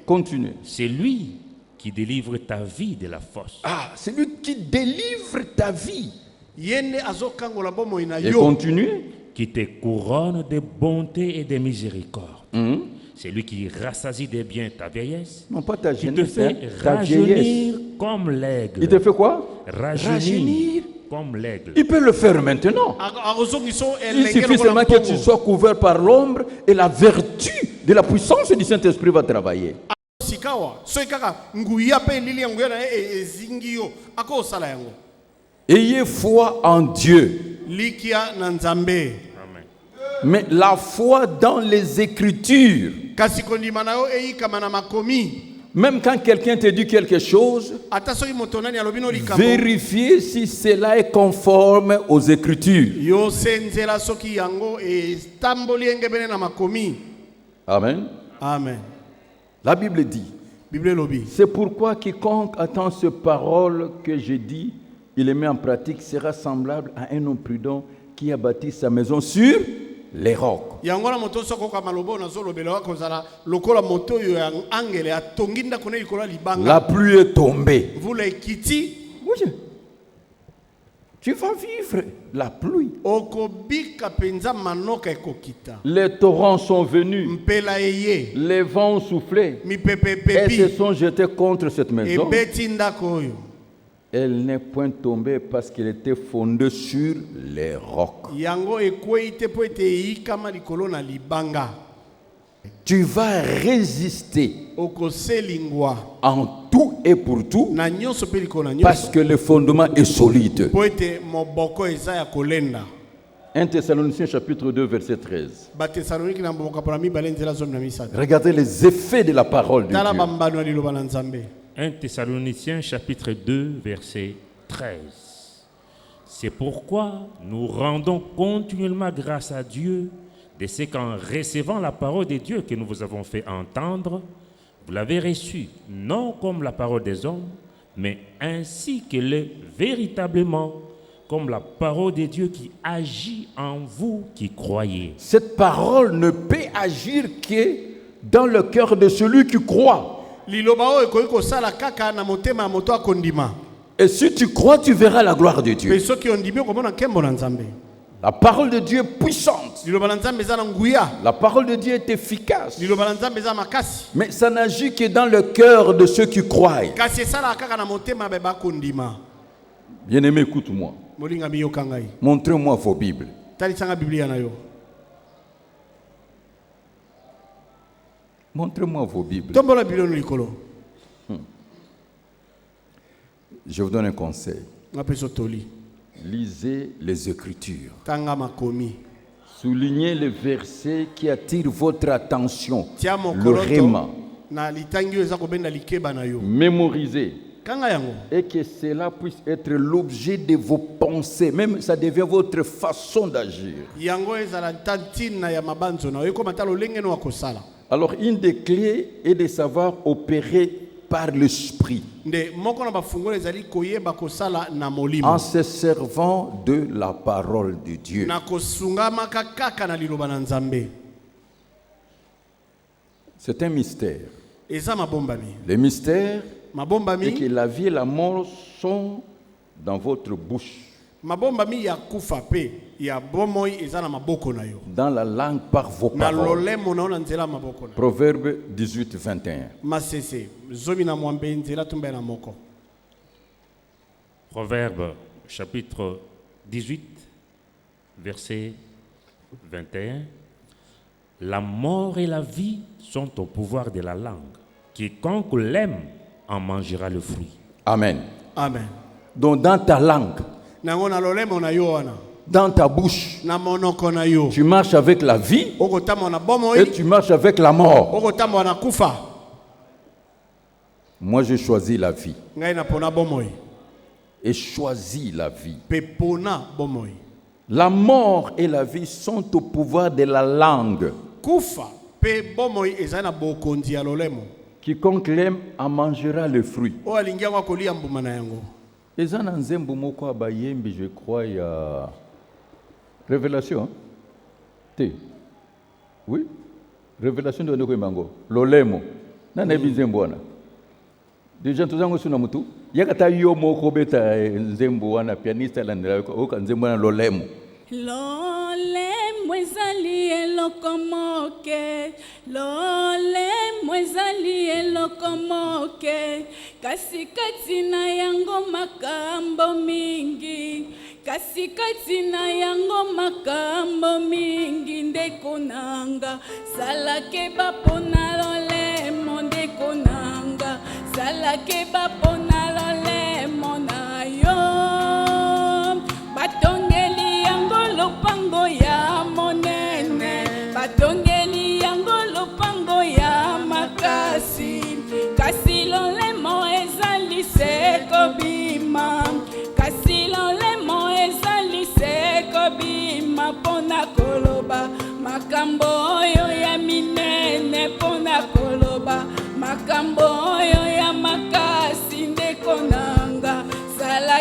Continue. C'est lui qui délivre ta vie de la fosse. Ah, c'est lui qui délivre ta vie. Et continue. Qui te couronne de bonté et de miséricorde. C'est lui qui rassasie de bien ta vieillesse. Non, pas ta jeunesse, qui te fait rajeunir comme l'aigle. Il te fait quoi? Rajeunir comme l'aigle. Il peut le faire maintenant. Il suffit seulement que tu sois couvert par l'ombre et la vertu de la puissance du Saint-Esprit va travailler. Ayez foi en Dieu. Amen. Mais la foi dans les Écritures. Même quand quelqu'un te dit quelque chose, vérifiez si cela est conforme aux Écritures. Amen. Amen. La Bible dit, C'est pourquoi quiconque attend ces paroles que j'ai dit, il les met en pratique, sera semblable à un homme prudent qui a bâti sa maison sur les rocs. La pluie est tombée. Tu vas vivre la pluie. Les torrents sont venus. Les vents ont soufflé. Et se sont jetés contre cette maison. Elle n'est point tombée parce qu'elle était fondée sur les rocs. Tu vas résister en tout et pour tout parce que le fondement est solide. 1 Thessaloniciens chapitre 2 verset 13. Regardez les effets de la parole de Dieu. 1 Thessaloniciens chapitre 2 verset 13. C'est pourquoi nous rendons continuellement grâce à Dieu de ce qu'en recevant la parole de Dieu que nous vous avons fait entendre, vous l'avez reçue non comme la parole des hommes, mais ainsi qu'elle est véritablement comme la parole de Dieu qui agit en vous qui croyez. Cette parole ne peut agir que dans le cœur de celui qui croit. Et si tu crois, tu verras la gloire de Dieu. La parole de Dieu est puissante. La parole de Dieu est efficace. Mais ça n'agit que dans le cœur de ceux qui croient. Bien-aimé, écoute-moi. Montrez-moi vos Bibles. Montrez-moi vos Bibles. Je vous donne un conseil. Lisez les Écritures. Soulignez les versets qui attirent votre attention. Le réma. Mémorisez. Et que cela puisse être l'objet de vos pensées. Même ça devient votre façon d'agir. Alors, une des clés est de savoir opérer par l'esprit, en se servant de la parole de Dieu. C'est un mystère. Le mystère est que la vie et la mort sont dans votre bouche. Dans la langue par vos paroles. Proverbe 18, 21. Proverbe chapitre 18, verset 21. La mort et la vie sont au pouvoir de la langue. Quiconque l'aime en mangera le fruit. Amen. Amen. Donc dans ta langue, dans ta bouche, tu marches avec la vie et tu marches avec la mort. Moi, j'ai choisi la vie. Et choisi la vie. La mort et la vie sont au pouvoir de la langue. Quiconque l'aime en mangera le fruit. Et ça, je crois, il y a Révélation. Oui. Révélation de Nokoimango. Lolemo. Nana Bizembwana. Déjà, tout ça, on a mutu. Yakata yo moko beta nzembwana pianiste la ndako nzembwana lolemo. Lolemo ezali elokomoke. Lolemo ezali elokomoke. Kasi kati na yango makambo mingi. Kasi kati na yango makambo mingi. Ndeko nanga salake bapona lolemo ndeko nanga salake bapona lolemo na yo. Batongeli yango lopango ya monene. Batongeli yango lopango ya makasi. Kasi lolemo ezali seko bima. Kasi lolemo ezali seko bima. Pona koloba makambo oyo ya minene. Pona koloba makambo oyo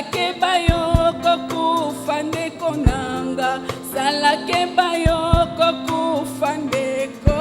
salake bayoko kufa ndeko nanga, salake bayoko kufa ndeko.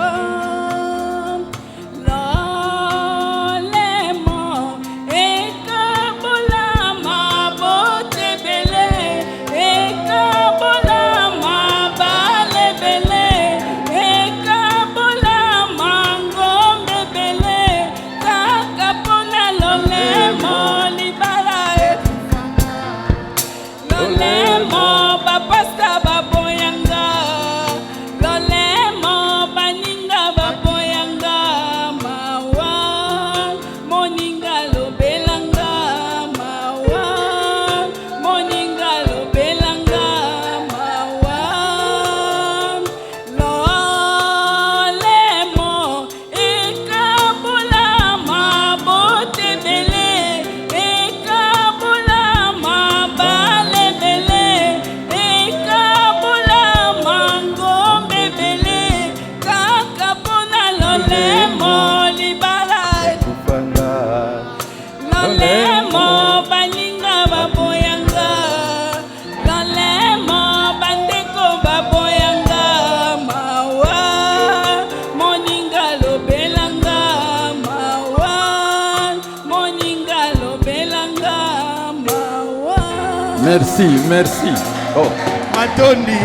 Merci, merci. Oh. Matondi.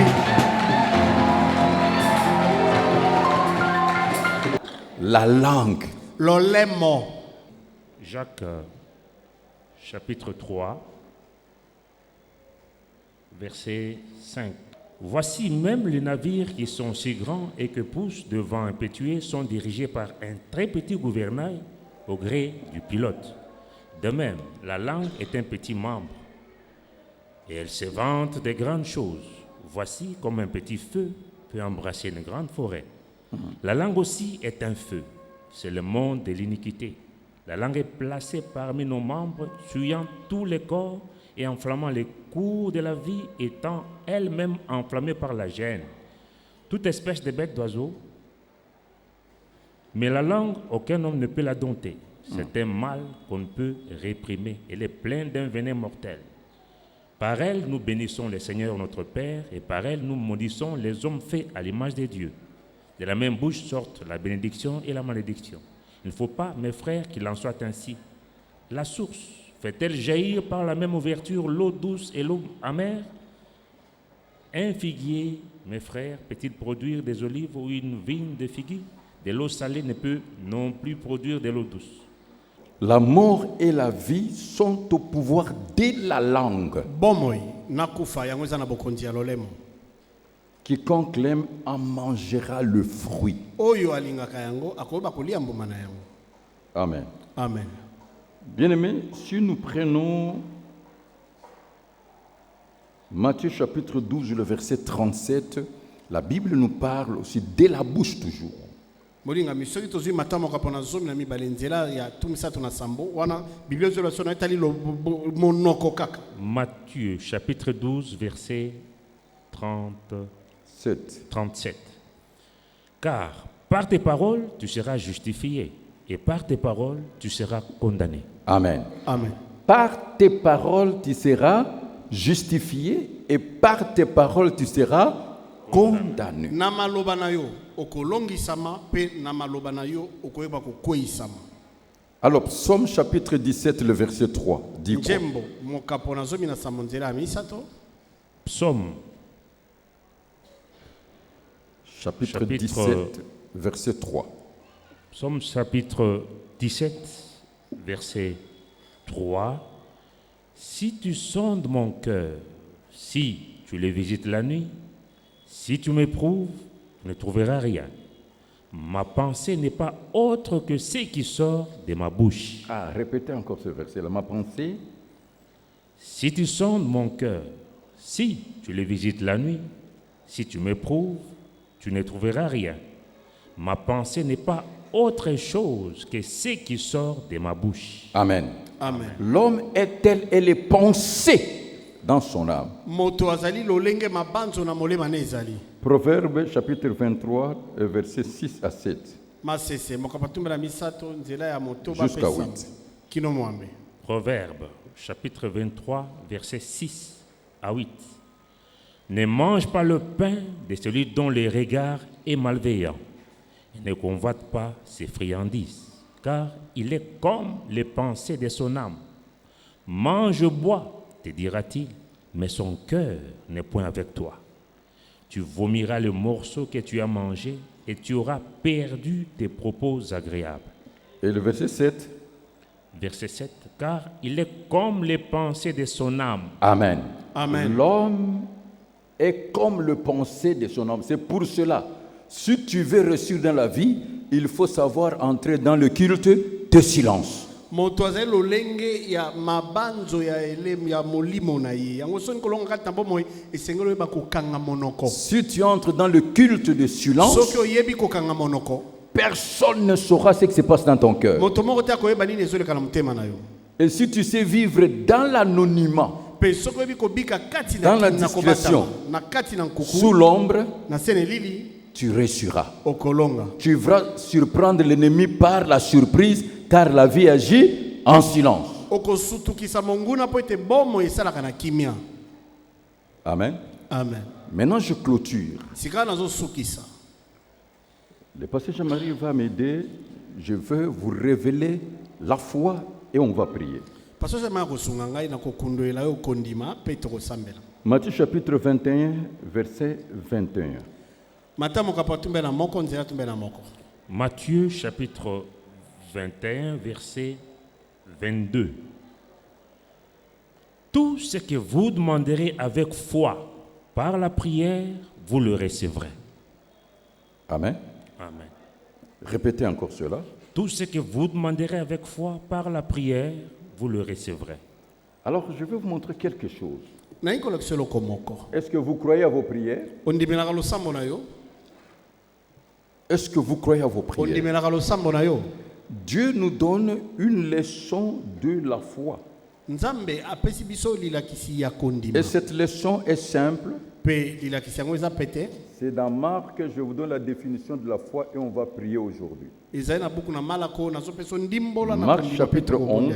La langue. L'olemo. Jacques, chapitre 3, verset 5. Voici même les navires qui sont si grands et que poussent de vent impétueux sont dirigés par un très petit gouvernail au gré du pilote. De même, la langue est un petit membre et elle se vante des grandes choses. Voici comme un petit feu peut embrasser une grande forêt. La langue aussi est un feu, c'est le monde de l'iniquité. La langue est placée parmi nos membres, souillant tous les corps et enflammant les cours de la vie, étant elle-même enflammée par la gêne. Toute espèce de bête d'oiseau, mais la langue, aucun homme ne peut la dompter. C'est un mal qu'on ne peut réprimer. Elle est pleine d'un venin mortel. Par elle, nous bénissons le Seigneur notre Père, et par elle, nous maudissons les hommes faits à l'image de Dieu. De la même bouche sortent la bénédiction et la malédiction. Il ne faut pas, mes frères, qu'il en soit ainsi. La source fait-elle jaillir par la même ouverture l'eau douce et l'eau amère? Un figuier, mes frères, peut-il produire des olives ou une vigne de figues? De l'eau salée ne peut non plus produire de l'eau douce. La mort et la vie sont au pouvoir de la langue. Quiconque l'aime en mangera le fruit. Amen. Amen. Bien-aimés, si nous prenons Matthieu chapitre 12, le verset 37, la Bible nous parle aussi de la bouche toujours. Matthieu chapitre 12 verset 37. Car par tes paroles tu seras justifié et par tes paroles tu seras condamné. Amen. Amen. Par tes paroles tu seras justifié et par tes paroles tu seras condamné. Alors, Psaume chapitre 17, le verset 3, dit quoi? Psaume chapitre 17, verset 3. Psaume chapitre 17, verset 3. Si tu sondes mon cœur, si tu le visites la nuit, si tu m'éprouves, tu ne trouveras rien. Ma pensée n'est pas autre que ce qui sort de ma bouche. Ah, répétez encore ce verset-là. Ma pensée. Si tu sondes mon cœur, si tu le visites la nuit, si tu m'éprouves, tu ne trouveras rien. Ma pensée n'est pas autre chose que ce qui sort de ma bouche. Amen. Amen. L'homme est tel et les pensées dans son âme. Proverbe chapitre 23, versets 6 à 7. Jusqu'à 8. Proverbes, chapitre 23, versets 6 à 8. Ne mange pas le pain de celui dont le regard est malveillant, et ne convoite pas ses friandises, car il est comme les pensées de son âme. Mange, bois, te dira-t-il, mais son cœur n'est point avec toi. Tu vomiras le morceau que tu as mangé et tu auras perdu tes propos agréables. Et le verset 7. Verset 7. Car il est comme les pensées de son âme. Amen. Amen. L'homme est comme le pensée de son âme. C'est pour cela, si tu veux réussir dans la vie, il faut savoir entrer dans le culte de silence. Si tu entres dans le culte de silence, personne ne saura ce qui se passe dans ton cœur. Et si tu sais vivre dans l'anonymat, dans la discrétion, sous l'ombre, tu réussiras. Tu vas surprendre l'ennemi par la surprise, car la vie agit en silence. Amen. Amen. Maintenant, je clôture. Le pasteur Jean-Marie va m'aider. Je veux vous révéler la foi et on va prier. Matthieu chapitre 21, verset 21. Matthieu chapitre 21, verset 22. Tout ce que vous demanderez avec foi par la prière, vous le recevrez. Amen. Amen. Répétez encore cela. Tout ce que vous demanderez avec foi par la prière, vous le recevrez. Alors, je vais vous montrer quelque chose. Est-ce que vous croyez à vos prières? Est-ce que vous croyez à vos prières? Dieu nous donne une leçon de la foi. Et cette leçon est simple. C'est dans Marc que je vous donne la définition de la foi et on va prier aujourd'hui. Marc chapitre 11.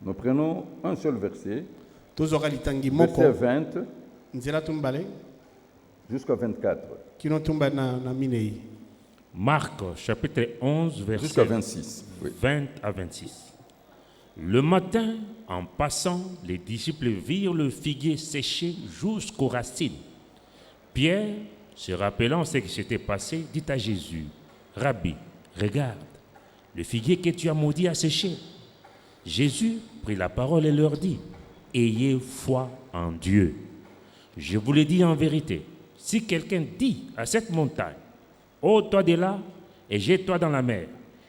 Nous prenons un seul verset. Verset 20 jusqu'à 24. Marc chapitre 11, verset jusqu'à 26. Oui. 20 à 26. Le matin, en passant, les disciples virent le figuier séché jusqu'aux racines. Pierre, se rappelant ce qui s'était passé, dit à Jésus, « Rabbi, regarde, le figuier que tu as maudit a séché. » Jésus prit la parole et leur dit, « Ayez foi en Dieu. Je vous le dis en vérité, si quelqu'un dit à cette montagne, « Ôte-toi de là et jette-toi dans la mer. »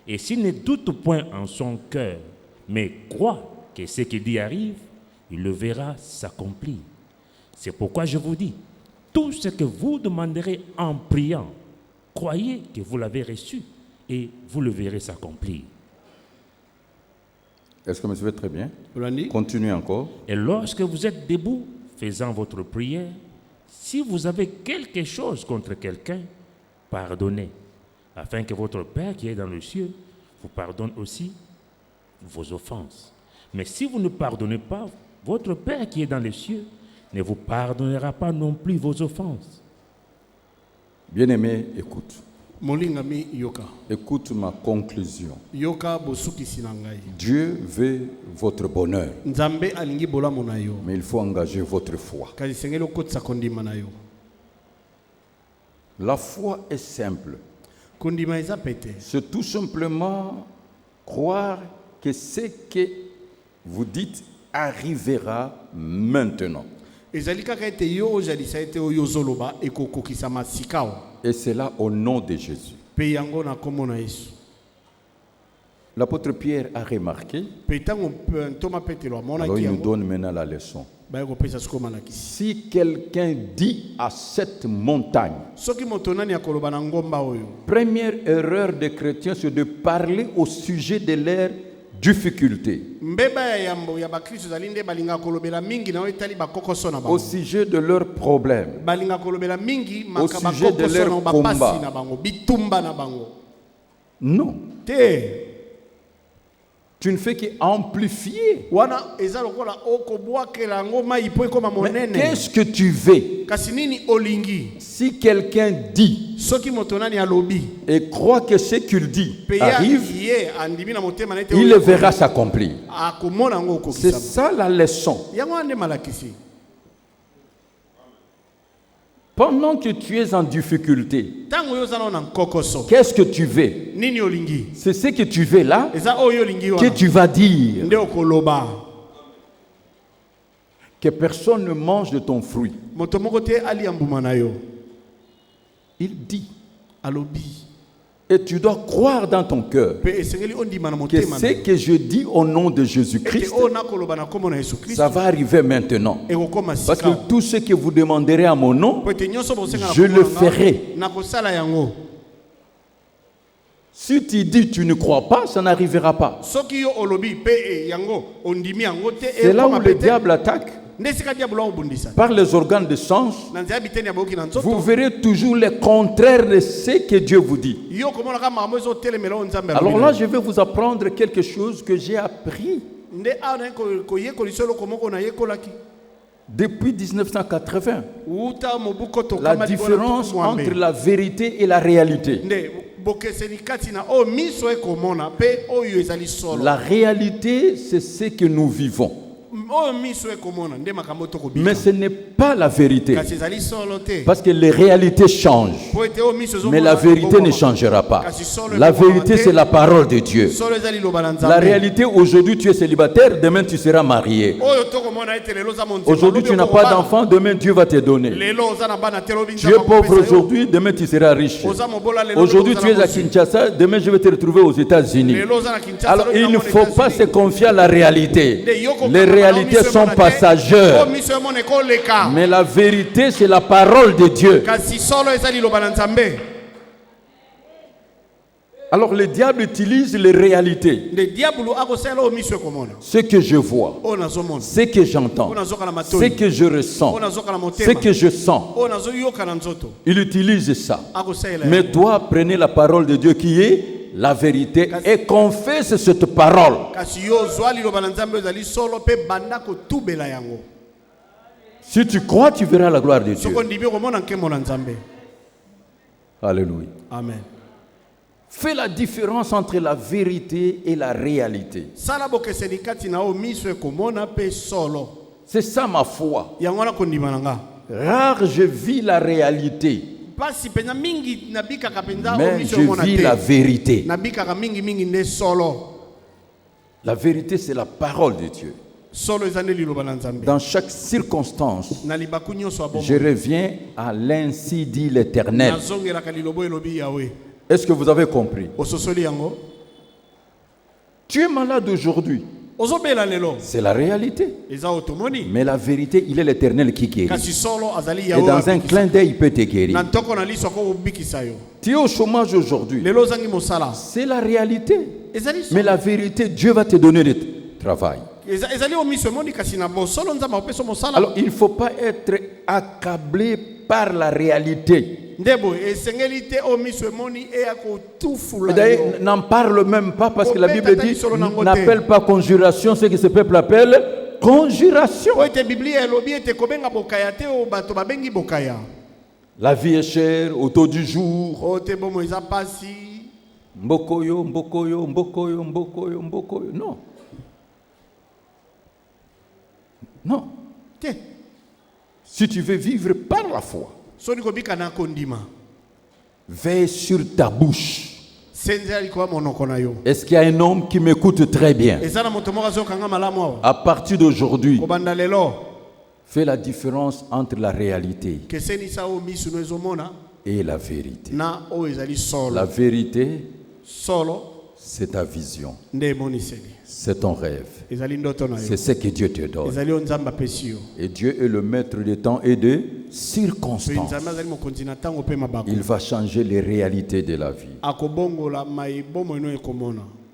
Et s'il ne doute point en son cœur, mais croit que ce qu'il dit arrive, il le verra s'accomplir. C'est pourquoi je vous dis, tout ce que vous demanderez en priant, croyez que vous l'avez reçu et vous le verrez s'accomplir. Est-ce que vous suivez très bien? Continuez encore. Et lorsque vous êtes debout, faisant votre prière, si vous avez quelque chose contre quelqu'un, pardonnez, afin que votre Père qui est dans le ciel vous pardonne aussi vos offenses. Mais si vous ne pardonnez pas, votre Père qui est dans les cieux ne vous pardonnera pas non plus vos offenses. Bien-aimé, écoute. Écoute ma conclusion. Dieu veut votre bonheur. Mais il faut engager votre foi. La foi est simple. C'est tout simplement croire que ce que vous dites arrivera maintenant. Et c'est là au nom de Jésus. L'apôtre Pierre a remarqué. Alors il nous donne maintenant la leçon. Si quelqu'un dit à cette montagne, première erreur des chrétiens, c'est de parler au sujet de leur difficultés au sujet de leurs problèmes, au sujet de leurs combats. Non. Tu ne fais qu'amplifier. Mais qu'est-ce que tu veux? Si quelqu'un dit et croit que ce qu'il dit arrive, il le verra s'accomplir. C'est ça la leçon. Pendant que tu es en difficulté, qu'est-ce que tu veux? C'est ce que tu veux là que tu vas dire. Que personne ne mange de ton fruit. Il dit. Et tu dois croire dans ton cœur que ce que je dis au nom de Jésus-Christ, ça va arriver maintenant. Parce que tout ce que vous demanderez à mon nom, je le ferai. Si tu dis tu ne crois pas, ça n'arrivera pas. C'est là où le diable attaque. Par les organes de sens, vous verrez toujours le contraire de ce que Dieu vous dit. Alors là, je vais vous apprendre quelque chose que j'ai appris depuis 1980. La différence entre la vérité et la réalité. La réalité, c'est ce que nous vivons. Mais ce n'est pas la vérité. Parce que les réalités changent. Mais la vérité ne changera pas. La vérité, c'est la parole de Dieu. La réalité, aujourd'hui, tu es célibataire, demain, tu seras marié. Aujourd'hui, tu n'as pas d'enfant, demain, Dieu va te donner. Tu es pauvre aujourd'hui, demain, tu seras riche. Aujourd'hui, tu es à Kinshasa, demain, je vais te retrouver aux États-Unis. Alors, il ne faut pas se confier à la réalité. Les réalités sont passagères. Mais la vérité, c'est la parole de Dieu. Alors le diable utilise les réalités. Ce que je vois, ce que j'entends, ce que je ressens, ce que je sens. Il utilise ça. Mais toi, prenez la parole de Dieu qui est la vérité et confesse cette parole. Si tu crois, tu verras la gloire de Dieu. Alléluia. Amen. Fais la différence entre la vérité et la réalité. C'est ça ma foi. Rare je vis la réalité, mais je vis la vérité. La vérité, c'est la parole de Dieu. Dans chaque circonstance, je reviens à l'ainsi dit l'Éternel. Est-ce que vous avez compris? Tu es malade aujourd'hui. C'est la réalité. Mais la vérité, il est l'Éternel qui guérit. Et dans un clin d'œil, il peut te guérir. Tu es au chômage aujourd'hui. C'est la réalité. Mais la vérité, Dieu va te donner le travail. Alors, il ne faut pas être accablé par la réalité. N'en parle même pas parce que la Bible dit n'appelle pas conjuration ce que ce peuple appelle conjuration. La vie est chère, au taux du jour. Mbokoyo, mbokoyo, mbokoyo, mbokoyo, mbokoyo. Non. Non. Si tu veux vivre par la foi, veille sur ta bouche. Est-ce qu'il y a un homme qui m'écoute très bien? À partir d'aujourd'hui, fais la différence entre la réalité et la vérité. La vérité, c'est ta vision. C'est ton rêve. C'est ce que Dieu te donne. Et Dieu est le maître des temps et des circonstances. Il va changer les réalités de la vie.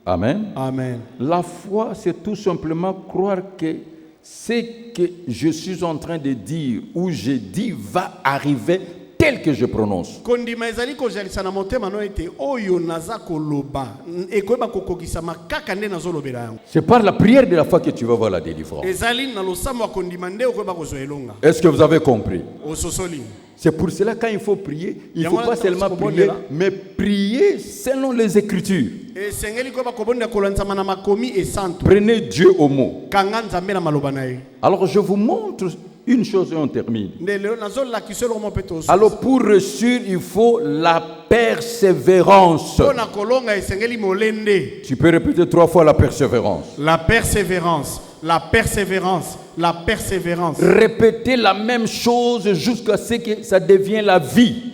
Amen. Amen. La foi, c'est tout simplement croire que ce que je suis en train de dire ou je dis va arriver tel que je prononce. Kondima ezali kojalisa na motema no ete oyo naza koloba ekoyeba kokokisama kaka nde nazolobela yango. C'est par la prière de la foi que tu vas voir la délivrance. Ezali na losambo ya kondima nde okoyeba kozwa elonga. Est-ce que vous avez compris? Ososoli. C'est pour cela quand il faut prier, il ne faut pas seulement prier, mais prier selon les Écritures. Prenez Dieu au mot. Alors je vous montre une chose et on termine. Alors pour réussir, il faut la persévérance. Tu peux répéter 3 fois la persévérance. La persévérance, la persévérance, la persévérance. Répétez la même chose jusqu'à ce que ça devienne la vie.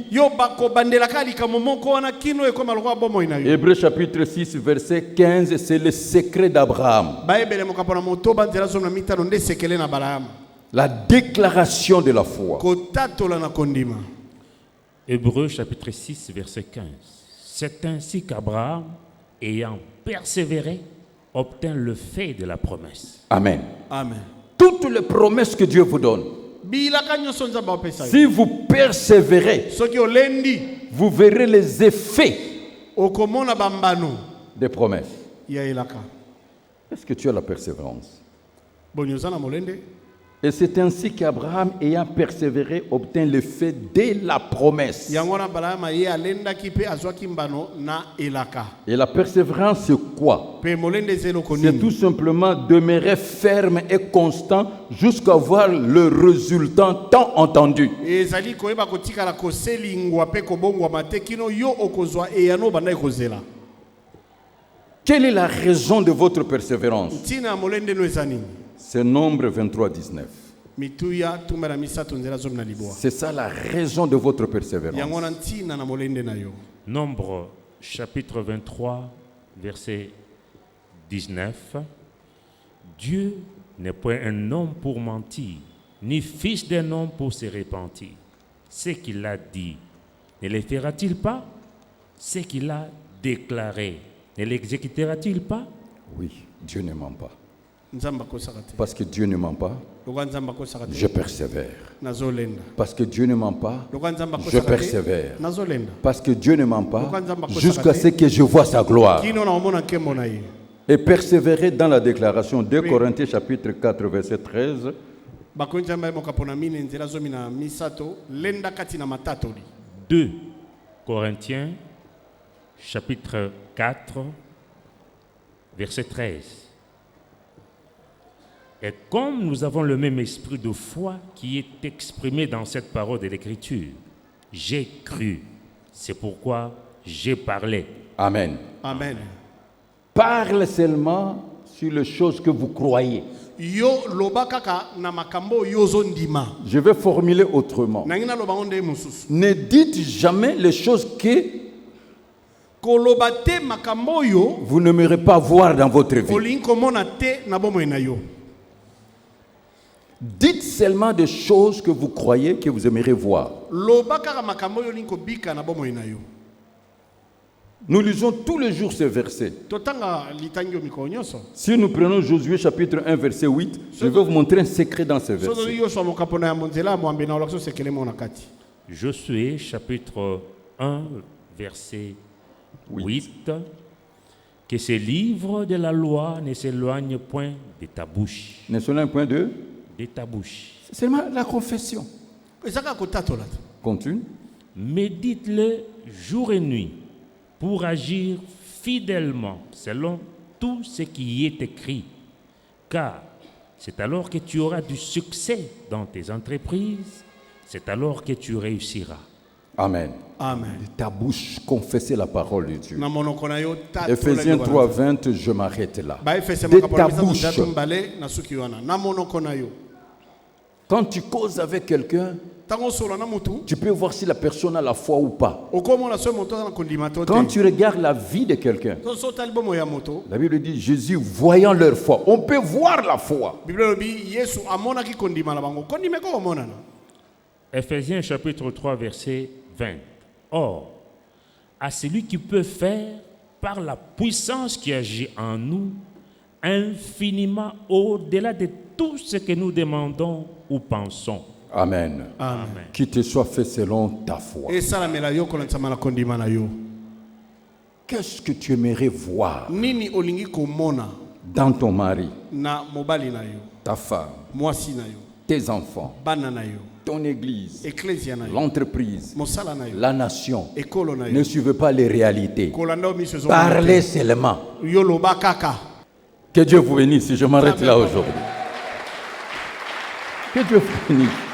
Hébreux chapitre 6 verset 15, c'est le secret d'Abraham. La déclaration de la foi. Hébreux chapitre 6 verset 15. C'est ainsi qu'Abraham, ayant persévéré, obtint le fait de la promesse. Amen. Amen. Toutes les promesses que Dieu vous donne, si vous persévérez, vous verrez les effets des promesses. Est-ce que tu as la persévérance? Et c'est ainsi qu'Abraham, ayant persévéré, obtint le fait de la promesse. Et la persévérance, c'est quoi? C'est tout simplement demeurer ferme et constant jusqu'à voir le résultat tant entendu. Quelle est la raison de votre persévérance? C'est Nombre 23, 19. C'est ça la raison de votre persévérance. Nombre chapitre 23, verset 19. Dieu n'est point un homme pour mentir, ni fils d'un homme pour se repentir. Ce qu'il a dit, ne le fera-t-il pas? Ce qu'il a déclaré, ne l'exécutera-t-il pas? Oui, Dieu ne ment pas. Parce que Dieu ne ment pas, je persévère. Parce que Dieu ne ment pas, je persévère. Parce que Dieu ne ment pas, jusqu'à ce que je vois sa gloire. Et persévérer dans la déclaration. 2 Corinthiens chapitre 4 verset 13. 2 Corinthiens chapitre 4 verset 13. Et comme nous avons le même esprit de foi qui est exprimé dans cette parole de l'Écriture, j'ai cru, c'est pourquoi j'ai parlé. Amen. Amen. Parle seulement sur les choses que vous croyez. Je vais formuler autrement. Ne dites jamais les choses que vous n'aimerez pas voir dans votre vie. Dites seulement des choses que vous croyez que vous aimeriez voir. Nous lisons tous les jours ces versets. Si nous prenons Josué chapitre 1 verset 8, je vais vous montrer un secret dans ces versets. Josué chapitre 1 verset 8. Que ce livre de la loi ne s'éloigne point de ta bouche. Ne s'éloigne point de ta bouche. C'est seulement la confession. Continue. Médite-le jour et nuit pour agir fidèlement selon tout ce qui y est écrit. Car c'est alors que tu auras du succès dans tes entreprises. C'est alors que tu réussiras. Amen. Amen. De ta bouche, confesser la parole de Dieu. Ephésiens 3, 20, je m'arrête là. De ta bouche. Quand tu causes avec quelqu'un, tu peux voir si la personne a la foi ou pas. Quand tu regardes la vie de quelqu'un, la Bible dit Jésus voyant leur foi. On peut voir la foi. Ephésiens chapitre 3 verset 20. Or, à celui qui peut faire par la puissance qui agit en nous, infiniment au-delà de tout ce que nous demandons ou pensons. Amen. Amen. Qui te soit fait selon ta foi. Qu'est-ce que tu aimerais voir dans ton mari, ta femme, tes enfants, ton église, l'entreprise, la nation? Ne suivez pas les réalités. Parlez seulement. Que Dieu vous bénisse. Je m'arrête là aujourd'hui. Que Dieu vous bénisse.